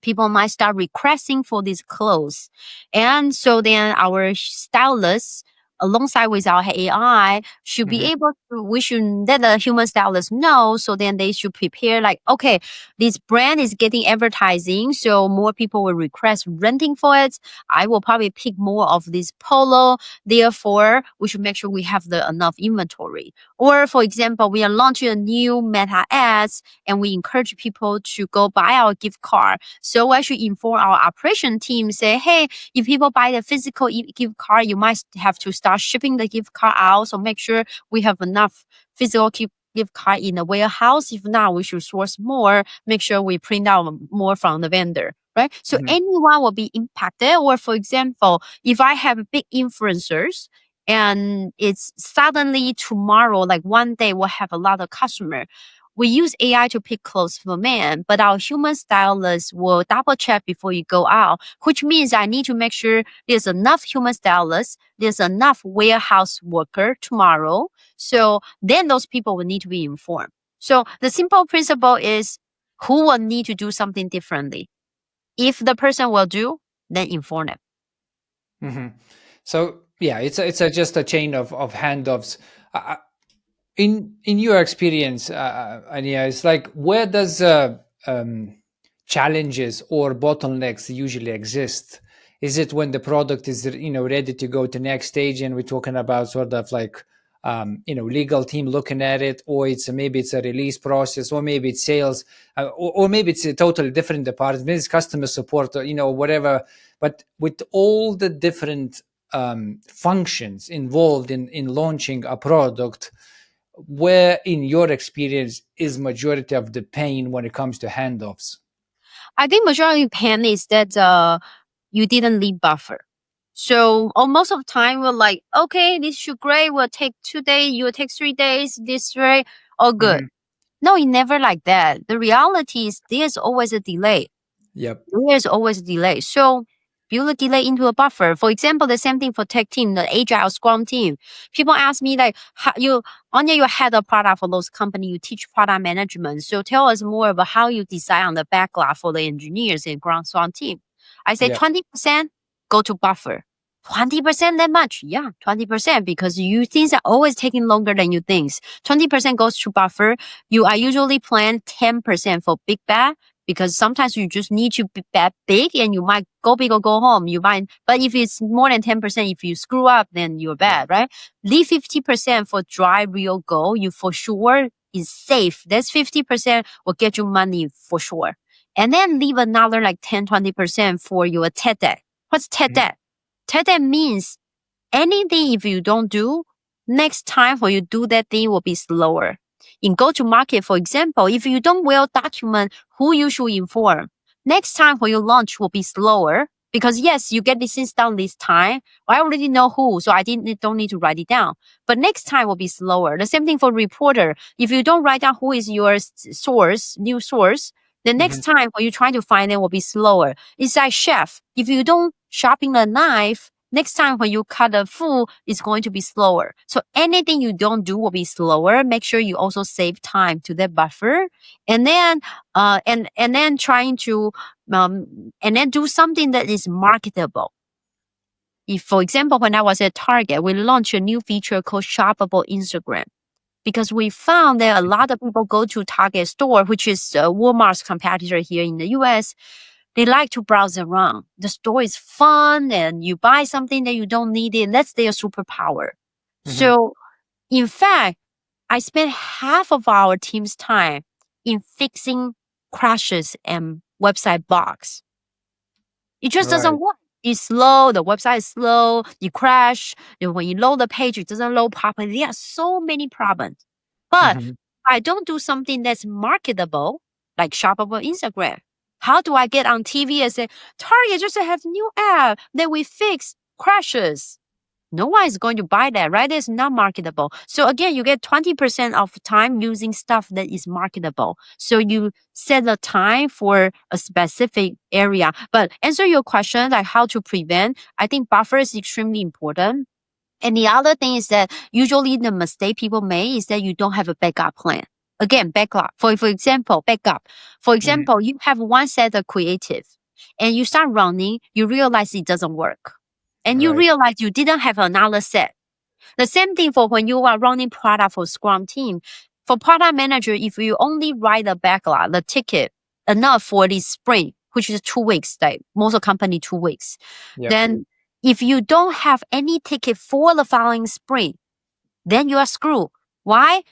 people might start requesting for these clothes. And so then our stylists, alongside with our AI, should be Mhm. able to, we should let the human stylist know. So then they should prepare like, okay, this brand is getting advertising. So more people will request renting for it. I will probably pick more of this polo. Therefore, we should make sure we have the enough inventory. Or for example, we are launching a new meta ads and we encourage people to go buy our gift card. So I should inform our operation team, say, hey, if people buy the physical gift card, you might have to start shipping the gift card out. So make sure we have enough physical gift card in the warehouse. If not, we should source more, make sure we print out more from the vendor. Right. So Mhm. anyone will be impacted. Or for example, if I have big influencers and it's suddenly tomorrow, like one day we'll have a lot of customer, we use AI to pick clothes for men, but our human stylists will double check before you go out, which means I need to make sure there's enough human stylists, there's enough warehouse worker tomorrow. So then those people will need to be informed. So the simple principle is who will need to do something differently. If the person will do, then inform them. Mhm. So yeah, it's just a chain of handoffs. In your experience, Anya, it's like where does challenges or bottlenecks usually exist? Is it when the product is ready to go to next stage, and we're talking about sort of like legal team looking at it, or maybe it's a release process, or maybe it's sales, or maybe it's a totally different department, maybe it's customer support, or whatever. But with all the different functions involved in launching a product, where in your experience is majority of the pain when it comes to handoffs? I think majority pain is that you didn't leave buffer. So most of the time we're like, okay, this should great. Will take 2 days. You will take 3 days. This way, all good. Hmm. No, it never like that. The reality is there's always a delay. Yep. There's always a delay. So build a delay into a buffer. For example, the same thing for tech team, the agile scrum team. People ask me like, how you, Anya, you head of product for those company, you teach product management. So tell us more about how you design on the backlog for the engineers in ground scrum team. I say Yep. 20% go to buffer. 20% that much? Yeah, 20% because you things are always taking longer than you think. 20% goes to buffer. You are usually plan 10% for big bet because sometimes you just need to be bet big and you might go big or go home. You might, but if it's more than 10%, if you screw up, then you're Yeah. bad, right? Leave 50% for dry real goal. You for sure is safe. That's 50% will get you money for sure. And then leave another like 10-20% for your TED deck. What's TED Mhm. deck? TED deck means anything if you don't do, next time when you do that thing will be slower. In go-to-market, for example, if you don't well document who you should inform, next time when you launch will be slower because yes, you get this things done this time. I already know who, so don't need to write it down. But next time will be slower. The same thing for reporter. If you don't write down who is your source, news source, The next time when you try to find them will be slower. It's like chef. If you don't sharpen the knife, next time when you cut the food, it's going to be slower. So anything you don't do will be slower. Make sure you also save time to that buffer. And then and then trying to and then do something that is marketable. If, for example, when I was at Target, we launched a new feature called Shoppable Instagram, because we found that a lot of people go to Target store, which is Walmart's competitor here in the US. They like to browse around. The store is fun and you buy something that you don't need it. That's their superpower. So in fact, I spent half of our team's time in fixing crashes and website bugs. It just doesn't Right. work. It's slow. The website is slow. You crash. When you load the page, it doesn't load properly. There are so many problems. But I don't do something that's marketable, like shoppable Instagram. How do I get on TV and say, Target just have new app that we fix crashes? No one is going to buy that, right? It's not marketable. So again, you get 20% of time using stuff that is marketable. So you set a time for a specific area. But answer your question, like how to prevent, I think buffer is extremely important. And the other thing is that usually the mistake people make is that you don't have a backup plan. Again, backup. For example, backup. For example, you have one set of creative and you start running, you realize it doesn't work. And you Right. realize you didn't have another set. The same thing for when you are running product for Scrum team. For product manager, if you only write the backlog, the ticket enough for this sprint, which is 2 weeks, like most of company 2 weeks, Yep. then if you don't have any ticket for the following sprint, then you are screwed. Why?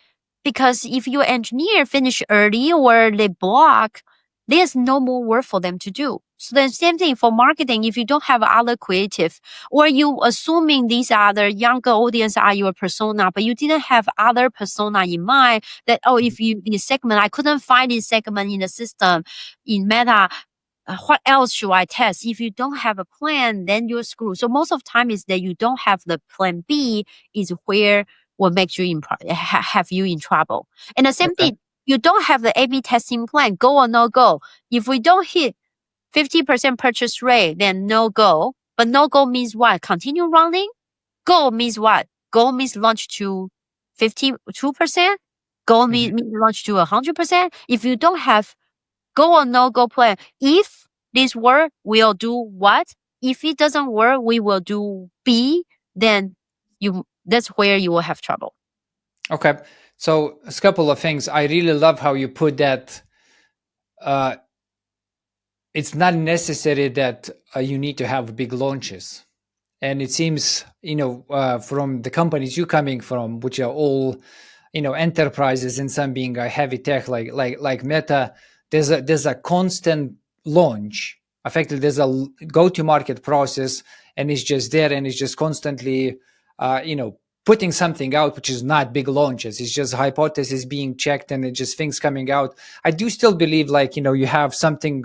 Because if your engineer finish early or they block, there's no more work for them to do. So the same thing for marketing. If you don't have other creative, or you assuming these other younger audience are your persona, but you didn't have other persona in mind, that, oh, if you this segment, I couldn't find this segment in the system, in Meta, what else should I test? If you don't have a plan, then you're screwed. So most of the time is that you don't have the plan B is where will make you have you in trouble. And the same Okay. thing, you don't have the A/B testing plan, go or no go. If we don't hit 50% purchase rate, then no go. But no go means what? Continue running? Go means what? Go means launch to 52%. Go means launch to 100%. If you don't have go or no go plan, if this work, we'll do what? If it doesn't work, we will do B. Then that's where you will have trouble. Okay. So a couple of things. I really love how you put that. It's not necessary that you need to have big launches. And it seems, from the companies you're coming from, which are all, enterprises, and some being a heavy tech like Meta, there's a constant launch. Effectively, there's a go-to-market process, and it's just there, and it's just constantly, putting something out, which is not big launches. It's just hypotheses being checked, and it's just things coming out. I do still believe, you have something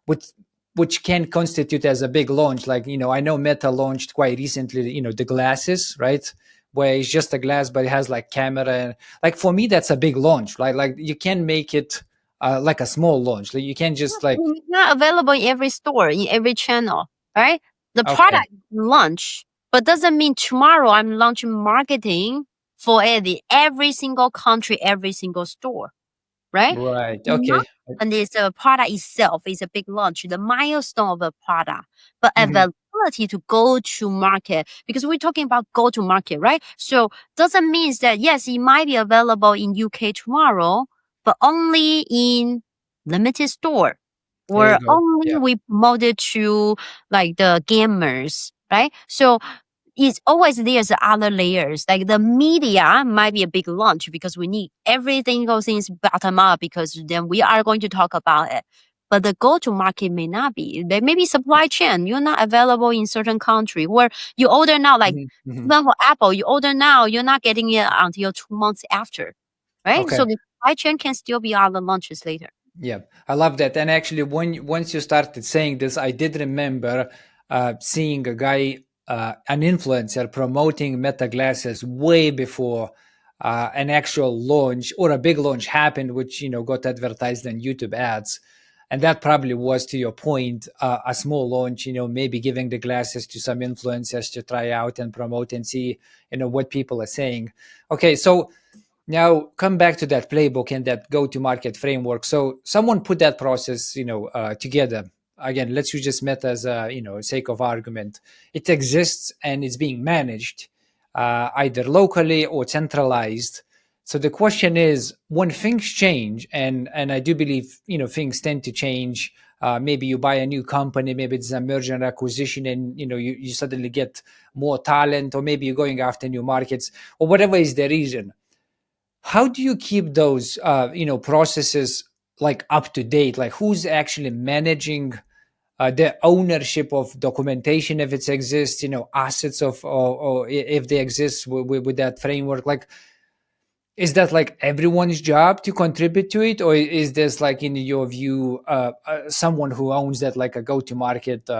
with which can constitute as a big launch. I know Meta launched quite recently, the glasses, right? Where it's just a glass, but it has like camera. And for me, that's a big launch, right? Like you can make it like a small launch. Like you can't just It's not available in every store, in every channel, right? The okay, product launch, but doesn't mean tomorrow I'm launching marketing for every single country, every single store, right? right, Not okay. and it's the product itself is a big launch, the milestone of the product, but Mhm. availability to go to market, because we're talking about go to market, right? So doesn't mean that yes, it might be available in UK tomorrow, but only in limited store, There you or go. only Yeah. we promote it to like the gamers, right? So it's always there's other layers. Like the media might be a big launch because we need everything goes in bottom up, because then we are going to talk about it. But the go-to market may not be. There may be supply chain. You're not available in certain country where you order now, like Mhm, mhm. even for Apple, you order now, you're not getting it until 2 months after. Right? Okay. So the supply chain can still be other launches later. Yeah, I love that. And actually, once you started saying this, I did remember seeing a guy, an influencer, promoting Meta glasses way before an actual launch or a big launch happened, which got advertised in YouTube ads. And that probably was, to your point, a small launch, maybe giving the glasses to some influencers to try out and promote and see, what people are saying. Okay, so now come back to that playbook and that go-to-market framework. So someone put that process, together. Again, let's use just Meta as a, sake of argument. It exists and it's being managed either locally or centralized. So the question is, when things change, and I do believe, things tend to change. Maybe you buy a new company, maybe it's a merger and acquisition, and you suddenly get more talent, or maybe you're going after new markets, or whatever is the reason. How do you keep those processes like up to date? Like, who's actually managing the ownership of documentation, if it exists, assets of, or if they exist with that framework? Like, is that like everyone's job to contribute to it, or is this, like, in your view, someone who owns that, like a go-to-market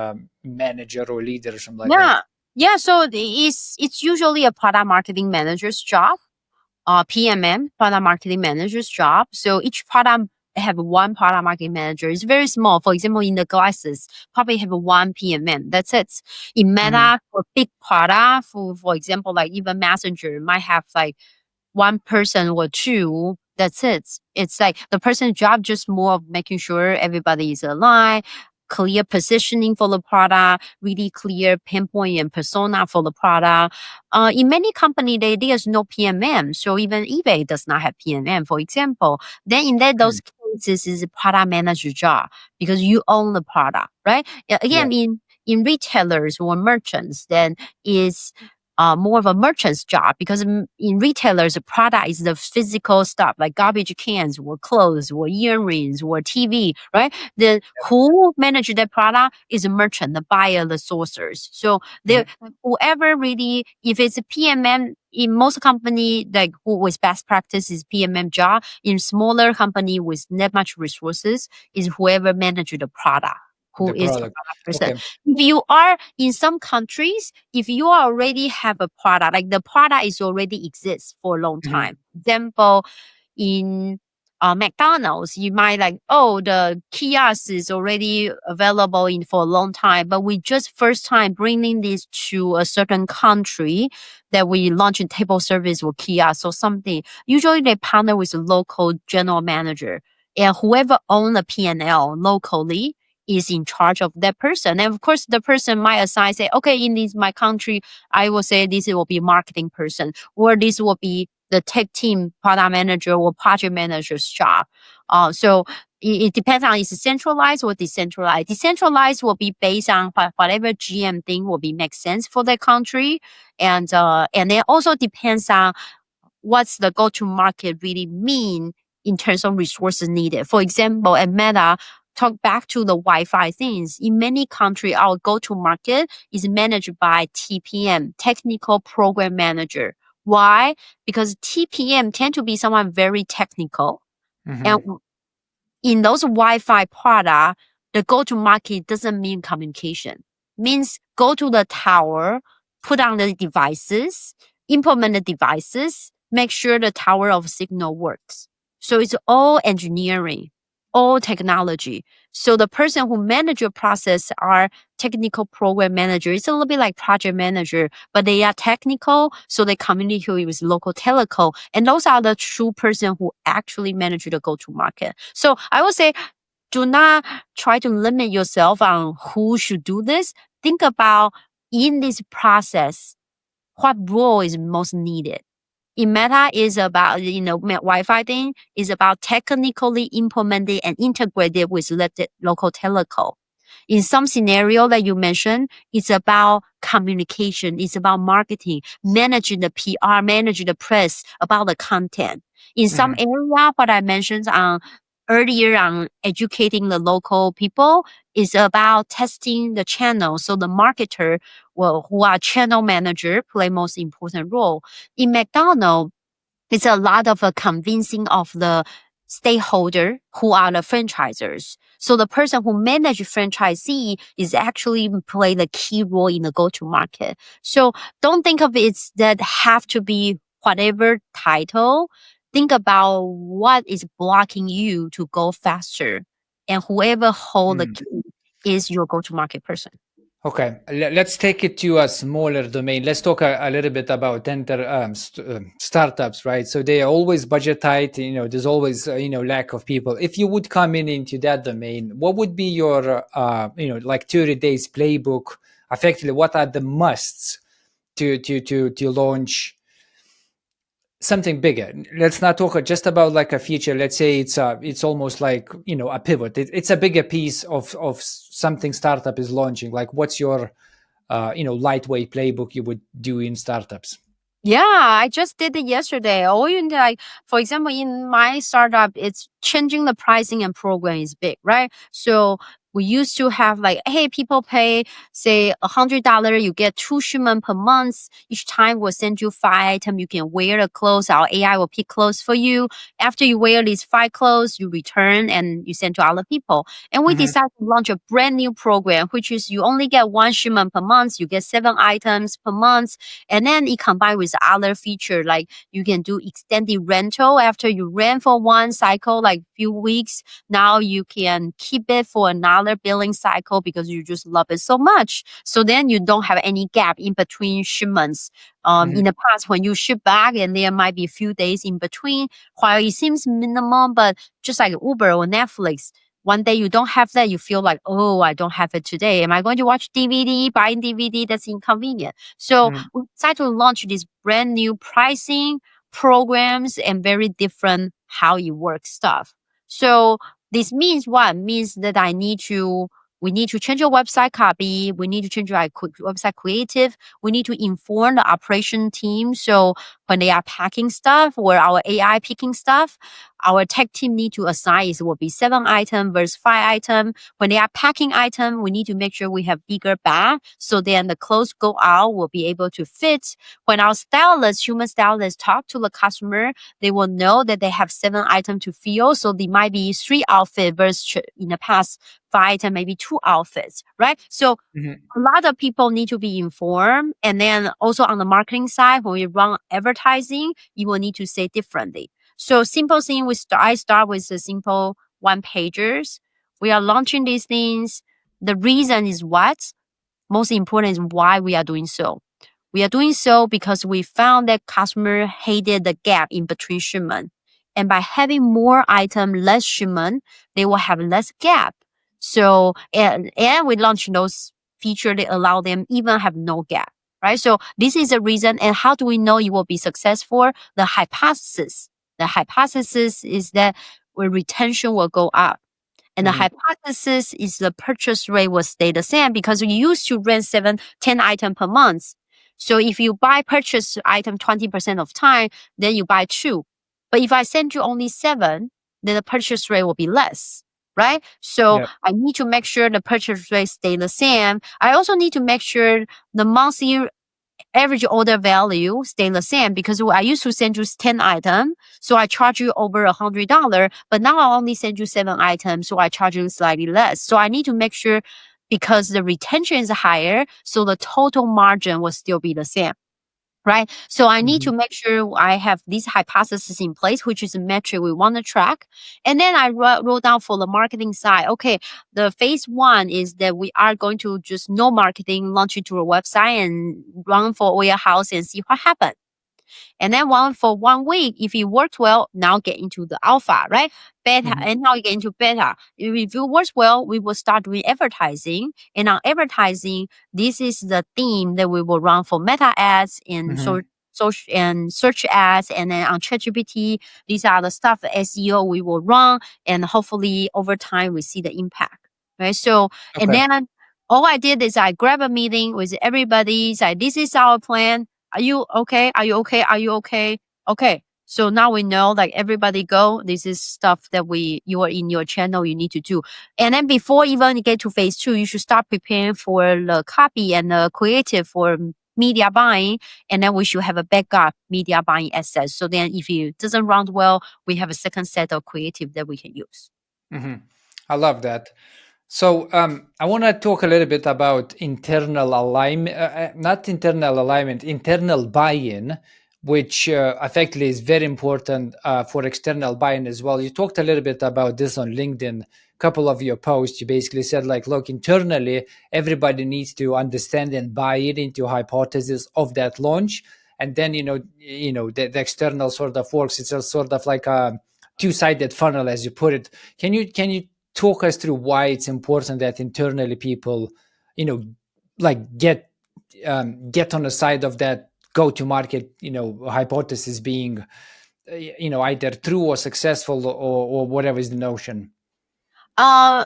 manager or leader or something like that? Yeah. So it's usually a product marketing manager's job, PMM, product marketing manager's job. So each product have one product marketing manager. It's very small. For example, in the glasses, probably have one PMM. That's it. In Hmm. Meta, for big product, for example, like even Messenger might have like one person or two. That's it. It's like the person's job just more of making sure everybody is aligned, clear positioning for the product, really clear pinpoint and persona for the product. In many companies, there's no PMM. So even eBay does not have PMM, for example. Then in those cases is a product manager job because you own the product, right? Yeah. Again, in retailers or merchants, then is more of a merchant's job because in retailers, the product is the physical stuff like garbage cans or clothes or earrings or TV, right? Then who manage that product is a merchant, the buyer, the sourcers. So there, Mhm. whoever really, if it's a PMM, in most company, like who with best practice is PMM job. In smaller company with not much resources, is whoever manage the product, who The is the product. product person. Okay. If you are in some countries, if you already have a product, like the product is already exists for a long Mhm. time. Example, in McDonald's, you might like, oh, the kiosk is already available in for a long time, but we just first time bringing this to a certain country that we launch in table service or kiosk or something. Usually they partner with a local general manager and whoever own the P&L locally is in charge of that person. And of course, the person might assign, say, okay, in this my country, I will say this will be marketing person, or this will be the tech team product manager or project manager's job. So it depends on is it centralized or decentralized. Decentralized will be based on whatever GM thing will be make sense for the country, and it also depends on what's the go-to market really mean in terms of resources needed. For example, at Meta, talk back to the Wi-Fi things. In many countries, our go-to market is managed by TPM, Technical Program Manager. Why? Because TPM tend to be someone very technical. And Mhm. in those Wi-Fi product, the go-to-market doesn't mean communication. Means go to the tower, put on the devices, implement the devices, make sure the tower of signal works. So it's all engineering, all technology. So the person who manage your process are technical program manager. It's a little bit like project manager, but they are technical, so they communicate with local telco. And those are the true person who actually manage the go-to-market. So I would say, do not try to limit yourself on who should do this. Think about in this process, what role is most needed. In Meta is about, Wi-Fi thing is about technically implemented and integrated with local telco. In some scenario that you mentioned, it's about communication, it's about marketing, managing the PR, managing the press, about the content. In some Mhm. area, what I mentioned earlier on educating the local people is about testing the channel. So the marketer, well, who are channel manager, play most important role. In McDonald's, it's a lot of convincing of the stakeholder who are the franchisors. So the person who manage franchisee is actually play the key role in the go-to-market. So don't think of it that have to be whatever title. Think about what is blocking you to go faster and whoever hold the Mm. key is your go-to-market person. Okay, let's take it to a smaller domain. Let's talk a little bit about startups, right? So they are always budget tight. There's always lack of people. If you would come into that domain, what would be your like 30 days playbook? Effectively, what are the musts to launch something bigger? Let's not talk just about like a feature. Let's say it's almost like a pivot. It's a bigger piece of something startup is launching. Like, what's your lightweight playbook you would do in startups? Yeah, I just did it yesterday. Or you like, for example, in my startup, it's changing the pricing and program is big, right? So we used to have like, hey, people pay say $100, you get 2 shipment per month. Each time we'll send you 5 items. You can wear the clothes. Our AI will pick clothes for you. After you wear these 5 clothes, you return and you send to other people. And we Mm-hmm. decided to launch a brand new program, which is you only get 1 shipment per month. You get 7 items per month. And then it combined with other feature, like you can do extended rental after you rent for one cycle, like few weeks. Now you can keep it for another billing cycle because you just love it so much. So then you don't have any gap in between shipments. Mm-hmm. In the past, when you ship back and there might be a few days in between, while it seems minimum, but just like Uber or Netflix, one day you don't have that, you feel like, oh, I don't have it today. Am I going to watch DVD, buying DVD? That's inconvenient. So Mm-hmm. we decided to launch this brand new pricing programs and very different how you work stuff. So this means what? Means that we need to change your website copy. We need to change your website creative. We need to inform the operation team. So when they are packing stuff or our AI picking stuff, our tech team need to assign it will be 7 item versus 5 item. When they are packing item, we need to make sure we have bigger bag. So then the clothes go out will be able to fit. When our stylists, human stylists talk to the customer, they will know that they have 7 items to fill. So there might be 3 outfits versus in the past 5 items, maybe 2 outfits, right? So Mm-hmm. a lot of people need to be informed. And then also on the marketing side, when we run advertising, you will need to say differently. So simple thing, I start with the simple one pagers. We are launching these things. The reason is what? Most important is why we are doing so. We are doing so because we found that customer hated the gap in between shipment. And by having more item, less shipment, they will have less gap. So, and we launched those features that allow them even have no gap, right? So this is the reason. And how do we know it will be successful? The hypothesis. The hypothesis is that retention will go up. And the Mm-hmm. hypothesis is the purchase rate will stay the same because you used to rent 10 items per month. So if you buy purchase item 20% of time, then you buy 2. But if I send you only 7, then the purchase rate will be less, right? So Yep. I need to make sure the purchase rate stay the same. I also need to make sure the monthly average order value stay the same because I used to send you 10 items, so I charge you over $100, but now I only send you 7 items, so I charge you slightly less. So I need to make sure because the retention is higher, so the total margin will still be the same. Right. So I need Mm-hmm. to make sure I have this hypothesis in place, which is a metric we want to track. And then I wrote down for the marketing side. Okay, the phase 1 is that we are going to just no marketing, launch it to a website and run for warehouse and see what happens. And then for 1 week, if it works well, now get into the alpha, right? Beta, Mm-hmm. and now you get into beta. If it works well, we will start doing advertising. And on advertising, this is the theme that we will run for meta ads and Mm-hmm. social and search ads. And then on ChatGPT, these are the stuff SEO we will run. And hopefully over time, we see the impact, right? So, and Okay. then all I did is I grab a meeting with everybody, say, this is our plan. Are you okay? Are you okay? Are you okay? Okay. So now we know, like, everybody go. This is stuff that you are in your channel, you need to do. And then before even you get to phase 2, you should start preparing for the copy and the creative for media buying. And then we should have a backup media buying assets. So then if it doesn't run well, we have a second set of creative that we can use. Mm-hmm. I love that. So I want to talk a little bit about internal alignment, not internal alignment, internal buy-in, which effectively is very important for external buy-in as well. You talked a little bit about this on LinkedIn couple of your posts, you basically said like, look, internally, everybody needs to understand and buy it into hypothesis of that launch. And then, the external sort of works. It's a sort of like a two-sided funnel, as you put it. Can you talk us through why it's important that internally people, like get on the side of that go-to-market, hypothesis being, either true or successful, or whatever is the notion? Uh,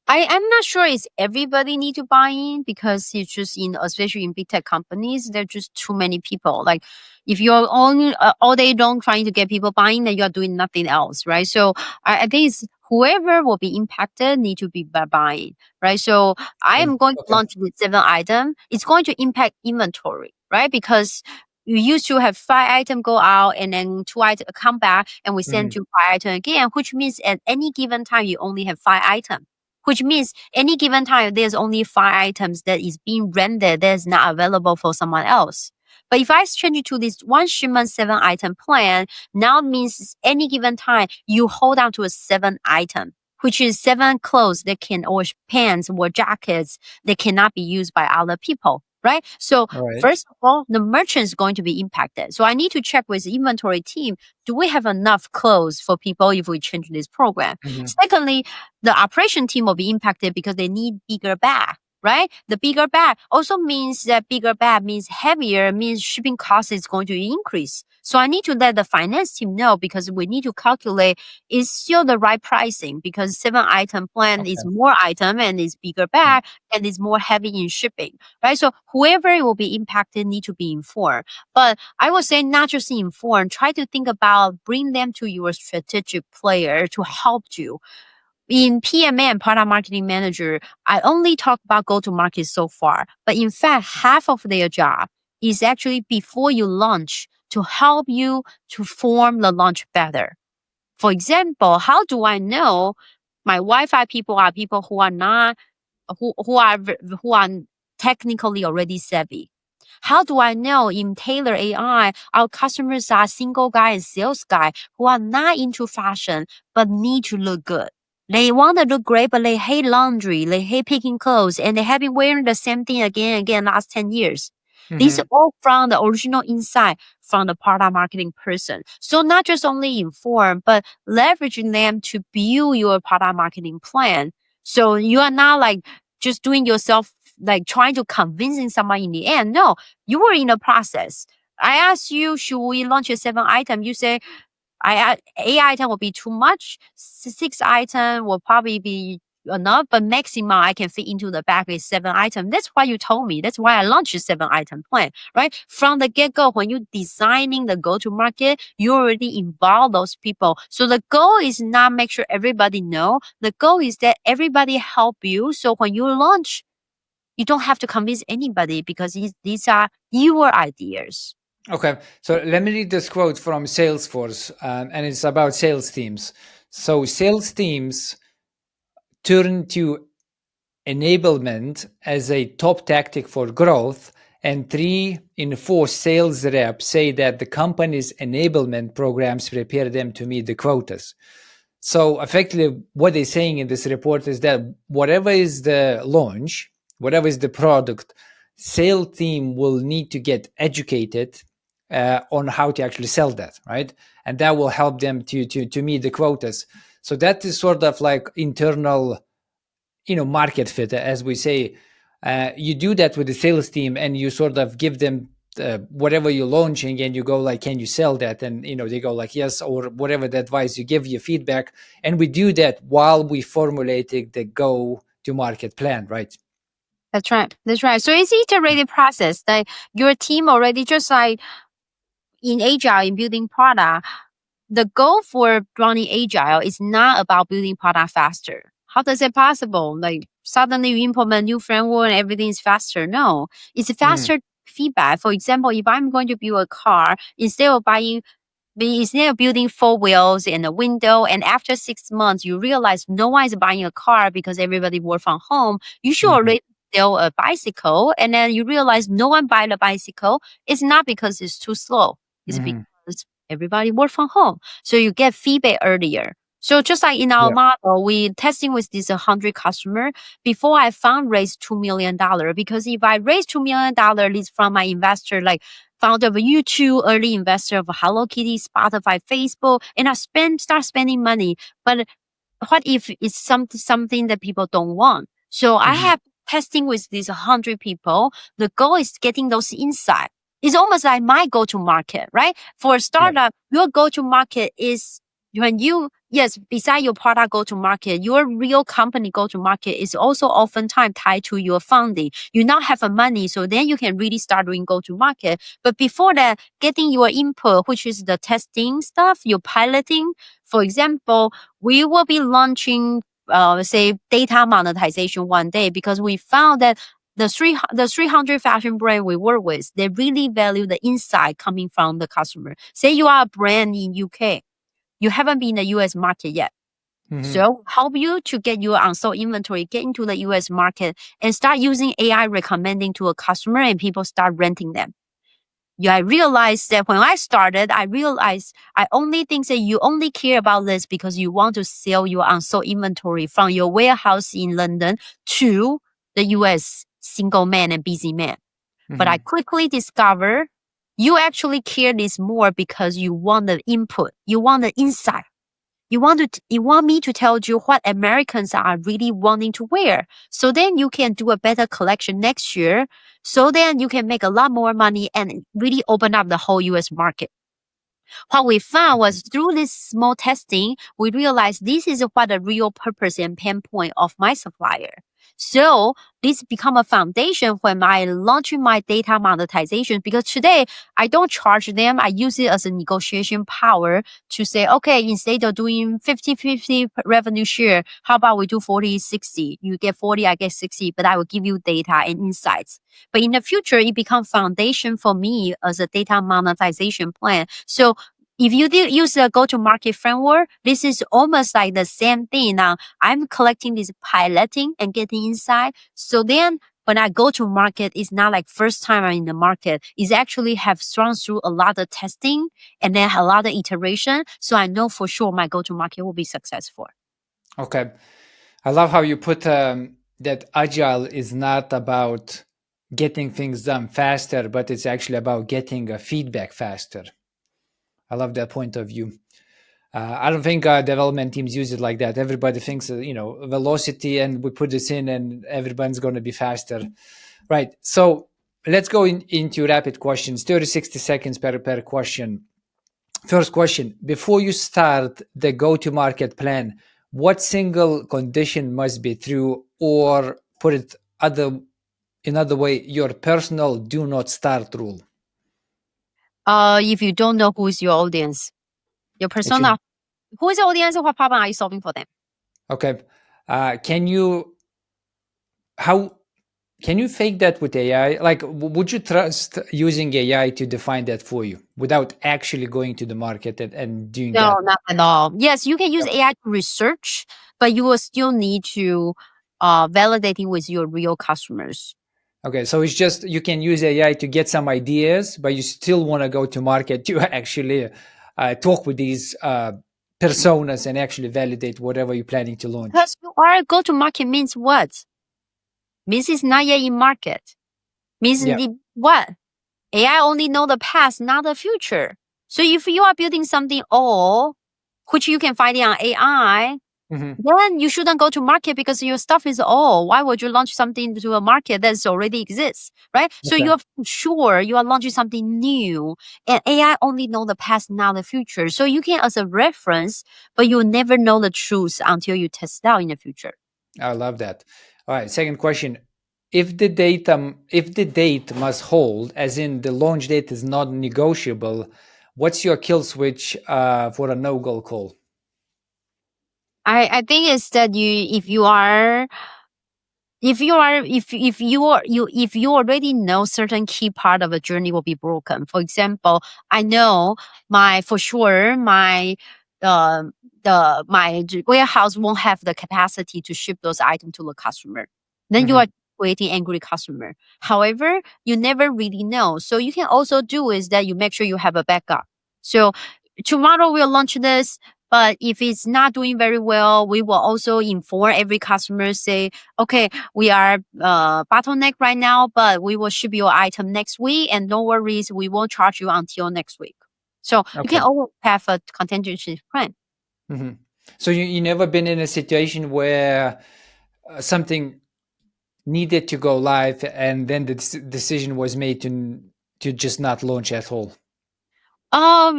I'm not sure is everybody need to buy in, because it's just especially in big tech companies, there are just too many people. Like if you're on all day long trying to get people buying, then you're doing nothing else, right? So I think it's whoever will be impacted need to be buying, right? So I am going to Okay. launch with 7 item. It's going to impact inventory, right? Because you used to have 5 item go out and then 2 item come back and we send Mhm. you 5 item again, which means at any given time you only have 5 item, which means any given time there's only 5 items that is being rendered that is not available for someone else. But if I change it to this one shipment 7 item plan, now means any given time you hold on to a 7 item, which is 7 clothes that can, or pants or jackets that cannot be used by other people. Right. So All right. first of all, the merchant is going to be impacted. So I need to check with the inventory team, do we have enough clothes for people if we change this program? Mhm. Secondly, the operation team will be impacted because they need bigger bag, right? The bigger bag also means that bigger bag means heavier, means shipping cost is going to increase. So I need to let the finance team know, because we need to calculate is still the right pricing, because 7 item plan is Okay. more item and is bigger Mm. bag and is more heavy in shipping, right? So whoever will be impacted need to be informed. But I would say not just inform, try to think about bring them to your strategic player to help you. In PMA and product marketing manager, I only talk about go to market so far, but in fact, half of their job is actually before you launch to help you to form the launch better. For example, how do I know my Wi-Fi people are people who are not who are technically already savvy? How do I know in Tailor AI, our customers are single guy and sales guy who are not into fashion but need to look good? They want to look great, but they hate laundry, they hate picking clothes, and they have been wearing the same thing again and again last 10 years. These are Mhm. all from the original insight from the product marketing person. So not just only inform, but leveraging them to build your product marketing plan. So you are not like just doing yourself, like trying to convincing someone in the end. No, you were in the process. I asked you, should we launch a 7 item? You say, I 8 item will be too much. 6 item will probably be enough, but maximum I can fit into the bag is 7 item. That's why you told me. That's why I launched a 7 item plan, right? From the get go, when you designing the go to market, you already involve those people. So the goal is not make sure everybody know. The goal is that everybody help you. So when you launch, you don't have to convince anybody, because these are your ideas. Okay, so let me read this quote from Salesforce, and it's about sales teams. So sales teams turn to enablement as a top tactic for growth, and 3 in 4 sales reps say that the company's enablement programs prepare them to meet the quotas. So effectively, what they're saying in this report is that whatever is the launch, whatever is the product, sales team will need to get educated on how to actually sell that, right? And that will help them to meet the quotas. So that is sort of like internal, market fit, as we say. You do that with the sales team, and you sort of give them whatever you're launching, and you go like, can you sell that? And they go like, yes, or whatever the advice you give, your feedback. And we do that while we formulating the go to market plan, right? That's right. That's right. So it's iterative process. Like your team already, just like in agile in building product, the goal for running agile is not about building product faster. How does it possible? Like suddenly you implement new framework and everything is faster. No, it's Mm. faster feedback. For example, if I'm going to build a car, instead of building 4 wheels and a window, and after 6 months you realize no one is buying a car because everybody work from home, you should Mhm. already sell a bicycle, and then you realize no one buy the bicycle. It's not because it's too slow. It's Mhm. because everybody work from home. So you get feedback earlier. So just like in our Yeah. model, we testing with this 100 customer before I fundraise $2 million. Because if I raise $2 million leads from my investor, like founder of YouTube, early investor of Hello Kitty, Spotify, Facebook, and I start spending money. But what if it's something that people don't want? So I Mhm. have testing with these 100 people. The goal is getting those insights. It's almost like my go-to market, right? For a Yeah. startup, your go-to market is when you, yes, beside your product go-to market, your real company go-to market is also oftentimes tied to your funding. You now have a money, so then you can really start doing go-to market. But before that, getting your input, which is the testing stuff, your piloting. For example, we will be launching, say, data monetization one day because we found that the 300 fashion brand we work with, they really value the insight coming from the customer. Say you are a brand in UK, you haven't been in the US market yet. Mhm. So help you to get your unsold inventory, get into the US market, and start using AI recommending to a customer, and people start renting them. Yeah, I realized that when I started, I realized I only think that you only care about this because you want to sell your unsold inventory from your warehouse in London to the US single man and busy man. But I Mhm. quickly discovered you actually care this more because you want the input, you want the insight. You want me to tell you what Americans are really wanting to wear. So then you can do a better collection next year. So then you can make a lot more money and really open up the whole US market. What we found was through this small testing, we realized this is what the real purpose and pain point of my supplier. So this become a foundation when I launching my data monetization, because today I don't charge them. I use it as a negotiation power to say, okay, instead of doing 50-50 revenue share, how about we do 40-60? You get 40, I get 60, but I will give you data and insights. But in the future, it becomes foundation for me as a data monetization plan. So if you did use a go-to-market framework, this is almost like the same thing. Now, I'm collecting this piloting and getting insight. So then when I go to market, it's not like first time I'm in the market. It's actually have gone through a lot of testing and then a lot of iteration. So I know for sure my go-to-market will be successful. Okay. I love how you put that agile is not about getting things done faster, but it's actually about getting feedback faster. I love that point of view. I don't think development teams use it like that. Everybody thinks, velocity, and we put this in, and everyone's going to be faster, right? So let's go into rapid questions. 30, 60 seconds per question. First question: before you start the go-to-market plan, what single condition must be true, or put it another way, your personal do not start rule? If you don't know who is your audience, your If you persona, who is your audience, what problem are you solving for them? Okay, can you how can you fake that with AI? Like, would you trust using AI to define that for you without actually going to the market and doing No, that? not at all. Yes, you can use AI to research, but you will still need to validating with your real customers. Okay, so it's just you can use AI to get some ideas, but you still want to go to market to actually talk with these personas and actually validate whatever you're planning to launch. Because you are go to market means what? Means it's not yet in market. Means Yeah. what? AI only know the past, not the future. So if you are building something old, which you can find it on AI, Hmm. then you shouldn't go to market because your stuff is old. Why would you launch something to a market that already exists, right? So Okay. you're sure you are launching something new, and AI only know the past, not the future. So you can as a reference, but you'll never know the truth until you test it out in the future. I love that. All right. Second question: if the date must hold, as in the launch date is not negotiable, what's your kill switch for a no go call? I think it's that if you already know certain key part of a journey will be broken. For example, I know for sure uh, my warehouse won't have the capacity to ship those items to the customer. Then you Hmm. are creating angry customer. However, you never really know. So you can also do is that you make sure you have a backup. So tomorrow we'll launch this. But if it's not doing very well, we will also inform every customer, say, okay, we are bottleneck right now, but we will ship your item next week, and no worries, we won't charge you until next week. So you can Okay. always have a contingency plan. Hmm. So you never been in a situation where something needed to go live and then the decision was made to just not launch at all? All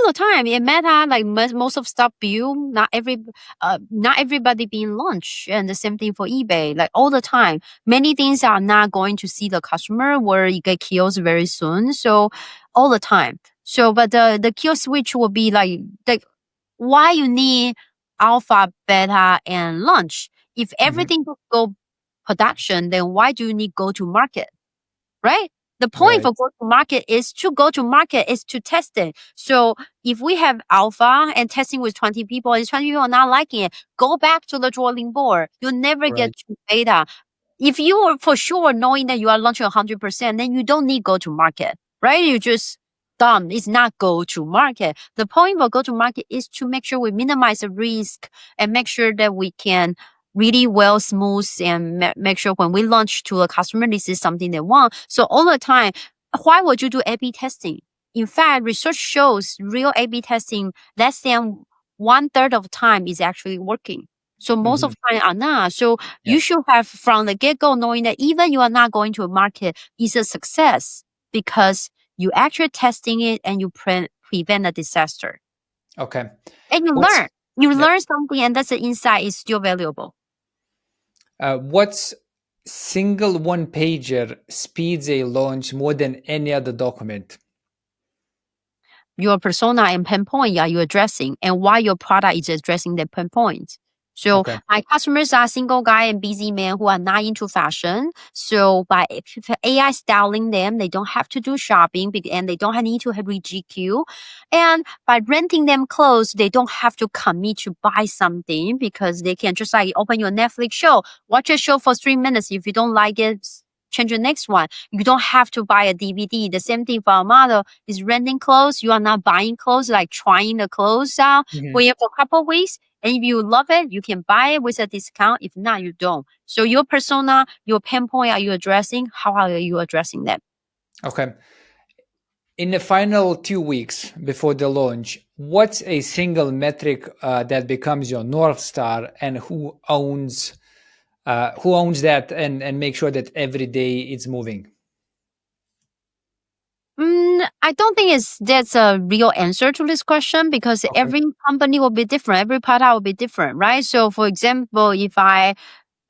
the time in Meta, like most of stuff build, not everybody being launched, and the same thing for eBay. Like all the time, many things are not going to see the customer where it get kills very soon. So all the time. So, but the kill switch will be like why you need alpha, beta, and launch. If Hmm. everything will go production, then why do you need go to market? Right? The point Right. for go to market is to test it. So if we have alpha and testing with 20 people and 20 people are not liking it, go back to the drawing board. You'll never get Right. to beta. If you are for sure knowing that you are launching 100%, then you don't need go to market, right? You just done. It's not go to market. The point for go to market is to make sure we minimize the risk and make sure that we can really well smooth and make sure when we launch to a customer, this is something they want. So all the time, why would you do A/B testing? In fact, research shows real A/B testing less than one third of the time is actually working. So most of Hmm. the time are not. So Yeah. you should have from the get-go knowing that even you are not going to a market is a success because you actually testing it and you prevent a disaster. Okay. And you What's learn. You yeah, learn something and that's the insight is still valuable. what's single one pager speeds a launch more than any other document? Your persona and pain point are you addressing and why your product is addressing the pain point. So Okay. my customers are single guy and busy men who are not into fashion. So by AI styling them, they don't have to do shopping and they don't need to have GQ. And by renting them clothes, they don't have to commit to buy something because they can just like open your Netflix show, watch a show for 3 minutes. If you don't like it, change the next one. You don't have to buy a DVD. The same thing for a model is renting clothes. You are not buying clothes, like trying the clothes out Hmm. for a couple of weeks. And if you love it, you can buy it with a discount. If not, you don't. So your persona, your pain point, are you addressing? How are you addressing them? Okay. In the final 2 weeks before the launch, what's a single metric that becomes your North Star, and who owns that, and make sure that every day it's moving? I don't think that's a real answer to this question because Okay. every company will be different. Every product will be different, right? So, for example, if I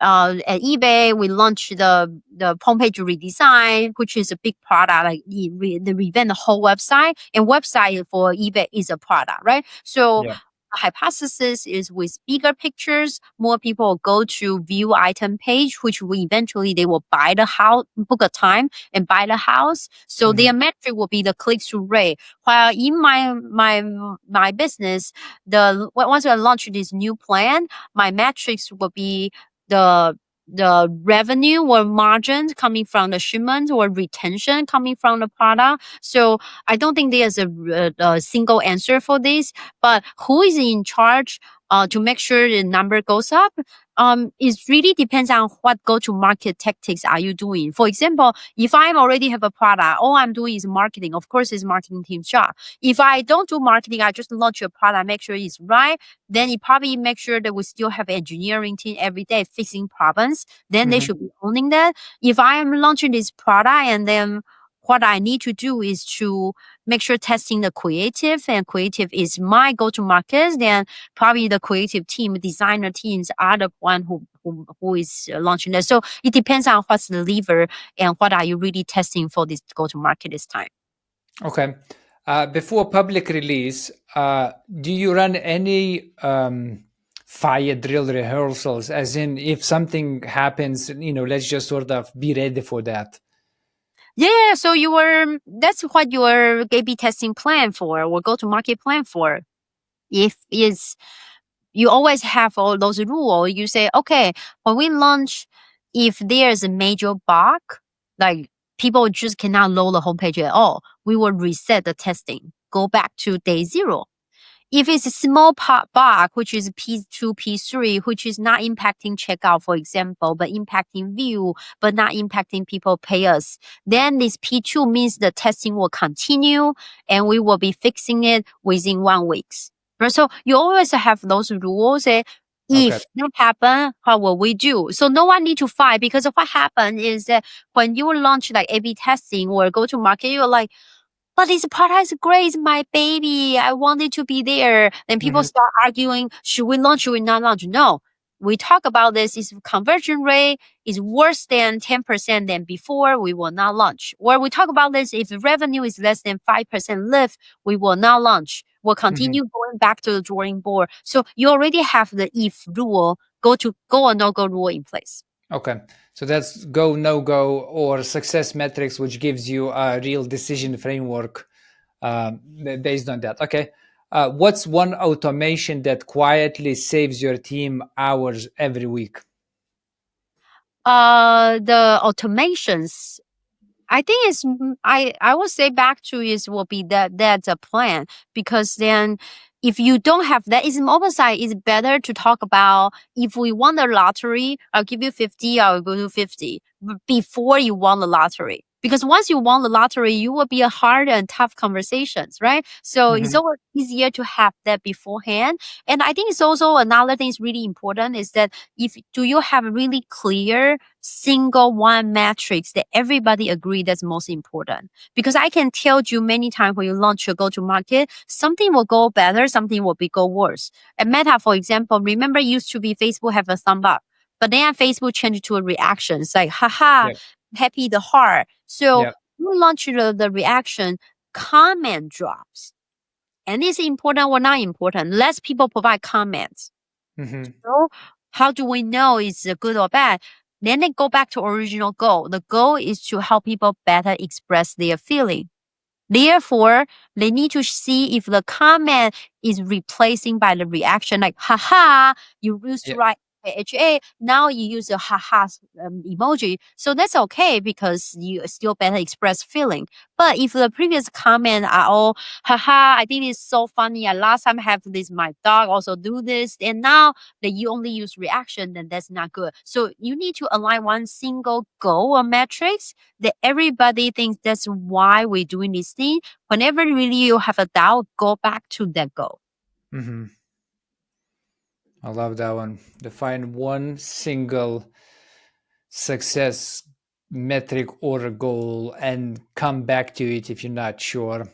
at eBay, we launched the homepage redesign, which is a big product. Like the revamp the whole website, and website for eBay is a product, right? So Yeah. a hypothesis is with bigger pictures, more people go to view item page, which will eventually they will buy the house, book a time and buy the house. So Hmm. their metric will be the click through rate. While in my business, once I launch this new plan, my metrics will be the the revenue or margin coming from the shipment or retention coming from the product. So I don't think there's a single answer for this. But who is in charge to make sure the number goes up? It really depends on what go-to-market tactics are you doing. For example, if I already have a product, all I'm doing is marketing. Of course, it's marketing team's job. If I don't do marketing, I just launch a product, make sure it's right, then it probably make sure that we still have engineering team every day fixing problems. Then they Hmm. should be owning that. If I am launching this product and then what I need to do is to make sure testing the creative and creative is my go-to market, then probably the creative team, designer teams are the one who is launching that. So it depends on what's the lever and what are you really testing for this go-to market this time. Okay. Before public release, do you run any fire drill rehearsals? As in, if something happens, let's just sort of be ready for that. Yeah, so that's what your A/B testing plan for or go-to-market plan for. If is you always have all those rules. You say, okay, when we launch, if there's a major bug, like people just cannot load the homepage at all, we will reset the testing, go back to day zero. if it's a small bug, which is P2, P3, which is not impacting checkout, for example, but impacting view, but not impacting people pay us, then this P2 means the testing will continue and we will be fixing it within 1 week. Right? So you always have those rules. Okay. If that happen, what will we do? So no one need to fight, because of what happened is that when you launch like A/B testing or go to market, you're like, but this product is great. It's my baby. I want it to be there. Then people Hmm. start arguing, should we launch, should we not launch? No. We talk about this. If conversion rate is worse than 10% than before, we will not launch. Or we talk about this, if revenue is less than 5% lift, we will not launch. We'll Hmm. continue going back to the drawing board. So you already have the if rule, go or no go rule in place. Okay. So that's go, no go, or success metrics, which gives you a real decision framework based on that. Okay. What's one automation that quietly saves your team hours every week? The automations, I think it's I would say back to is will be that's a plan, because then if you don't have that, it's almost like it's better to talk about, if we won the lottery, I'll give you 50, I'll give you 50 before you won the lottery. Because once you won the lottery, you will be a hard and tough conversations, right? So it's Hmm. always easier to have that beforehand. And I think it's also another thing is really important is that if do you have really clear single one metrics that everybody agree that's most important? Because I can tell you many times when you launch your go to market, something will go better, something will be go worse. And Meta, for example, remember used to be Facebook have a thumb up, but then Facebook changed to a reaction. It's like, haha, Yeah. happy the heart. So Yeah. you launch the reaction, comment drops. And is it important or not important? Less people provide comments. Hmm. So how do we know it's good or bad? Then they go back to original goal. The goal is to help people better express their feeling. Therefore, they need to see if the comment is replacing by the reaction, like haha, you used to Yeah. write HA, now you use a haha emoji. So that's okay because you still better express feeling. But if the previous comment are all haha, I think it's so funny. Last time I have this, my dog also do this, and now that you only use reaction, then that's not good. So you need to align one single goal or metrics that everybody thinks that's why we're doing this thing. Whenever really you have a doubt, go back to that goal. Hmm. I love that one. Define one single success metric or a goal and come back to it if you're not sure.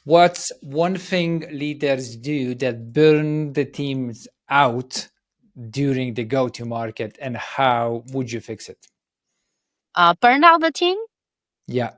What's one thing leaders do that burn the teams out during the go to market, and how would you fix it? Burn out the team. Yeah,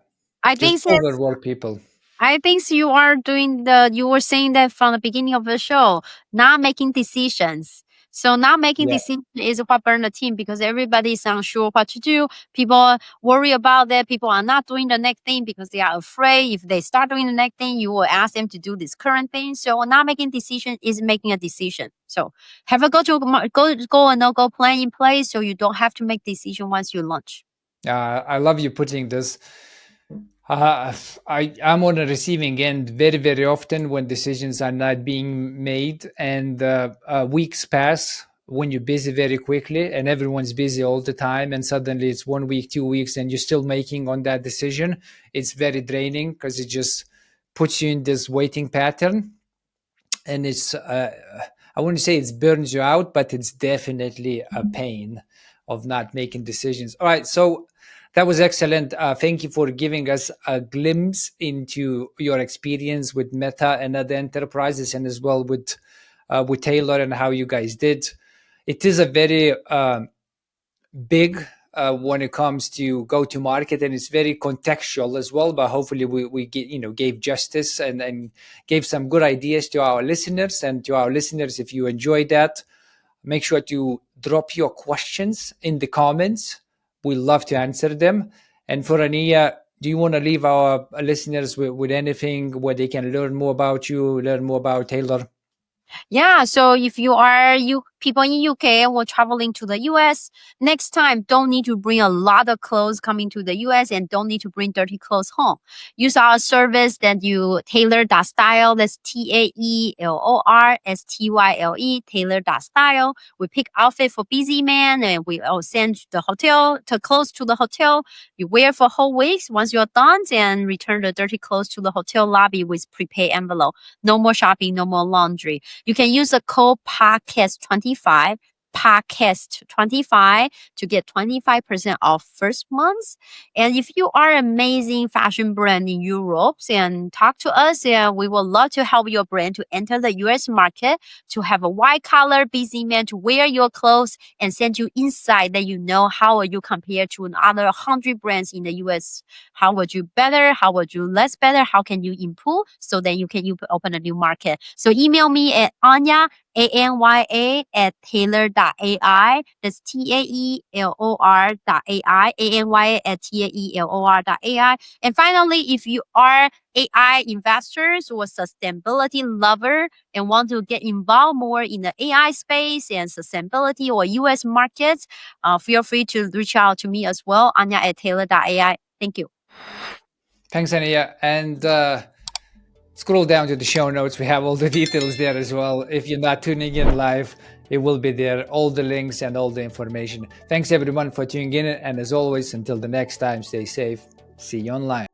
I just think it's overwork people. I think you are doing you were saying that from the beginning of the show, not making decisions. So not making Yeah. decisions is what burn the team, because everybody is unsure what to do. People worry about that. People are not doing the next thing because they are afraid if they start doing the next thing, you will ask them to do this current thing. So not making decision is making a decision. So have a go and no go plan in place so you don't have to make decision once you launch. I love you putting this. Uh, I'm on the receiving end very, very often when decisions are not being made, and weeks pass when you're busy very quickly, and everyone's busy all the time, and suddenly it's 1 week, 2 weeks, and you're still making on that decision. It's very draining because it just puts you in this waiting pattern, and I wouldn't say it burns you out, but it's definitely a pain of not making decisions. All right, so that was excellent. Thank you for giving us a glimpse into your experience with Meta and other enterprises, and as well with Taylor and how you guys did. It is a very big when it comes to go to market, and it's very contextual as well, but hopefully we get, gave justice and gave some good ideas to our listeners. And to our listeners, if you enjoyed that, make sure to drop your questions in the comments. We love to answer them. And for Ania, do you want to leave our listeners with anything where they can learn more about you, learn more about Taylor? Yeah, so if you people in UK or traveling to the US, next time don't need to bring a lot of clothes coming to the US and don't need to bring dirty clothes home. Use our service that you tailor.style. That's TAELORSTYLE, tailor.style. We pick outfit for busy man and we send the hotel to clothes to the hotel. You wear for whole weeks. Once you're done, and return the dirty clothes to the hotel lobby with prepaid envelope. No more shopping, no more laundry. You can use the code podcast25 to get 25% off first month. And if you are an amazing fashion brand in Europe, and talk to us, and we would love to help your brand to enter the US market, to have a white collar busy man to wear your clothes and send you insight that you know how are you compared to another 100 brands in the US. How would you better? How would you less better? How can you improve so that you can open a new market? So email me at Anya, Anya at tailor.ai. That's TAELOR.ai, Anya at TAELOR.ai. And finally, if you are AI investors or sustainability lover and want to get involved more in the AI space and sustainability or US markets, feel free to reach out to me as well, Anya at tailor.ai. Thank you. Thanks, Anya. And scroll down to the show notes. We have all the details there as well. If you're not tuning in live, it will be there, all the links and all the information. Thanks everyone for tuning in. And as always, until the next time, stay safe. See you online.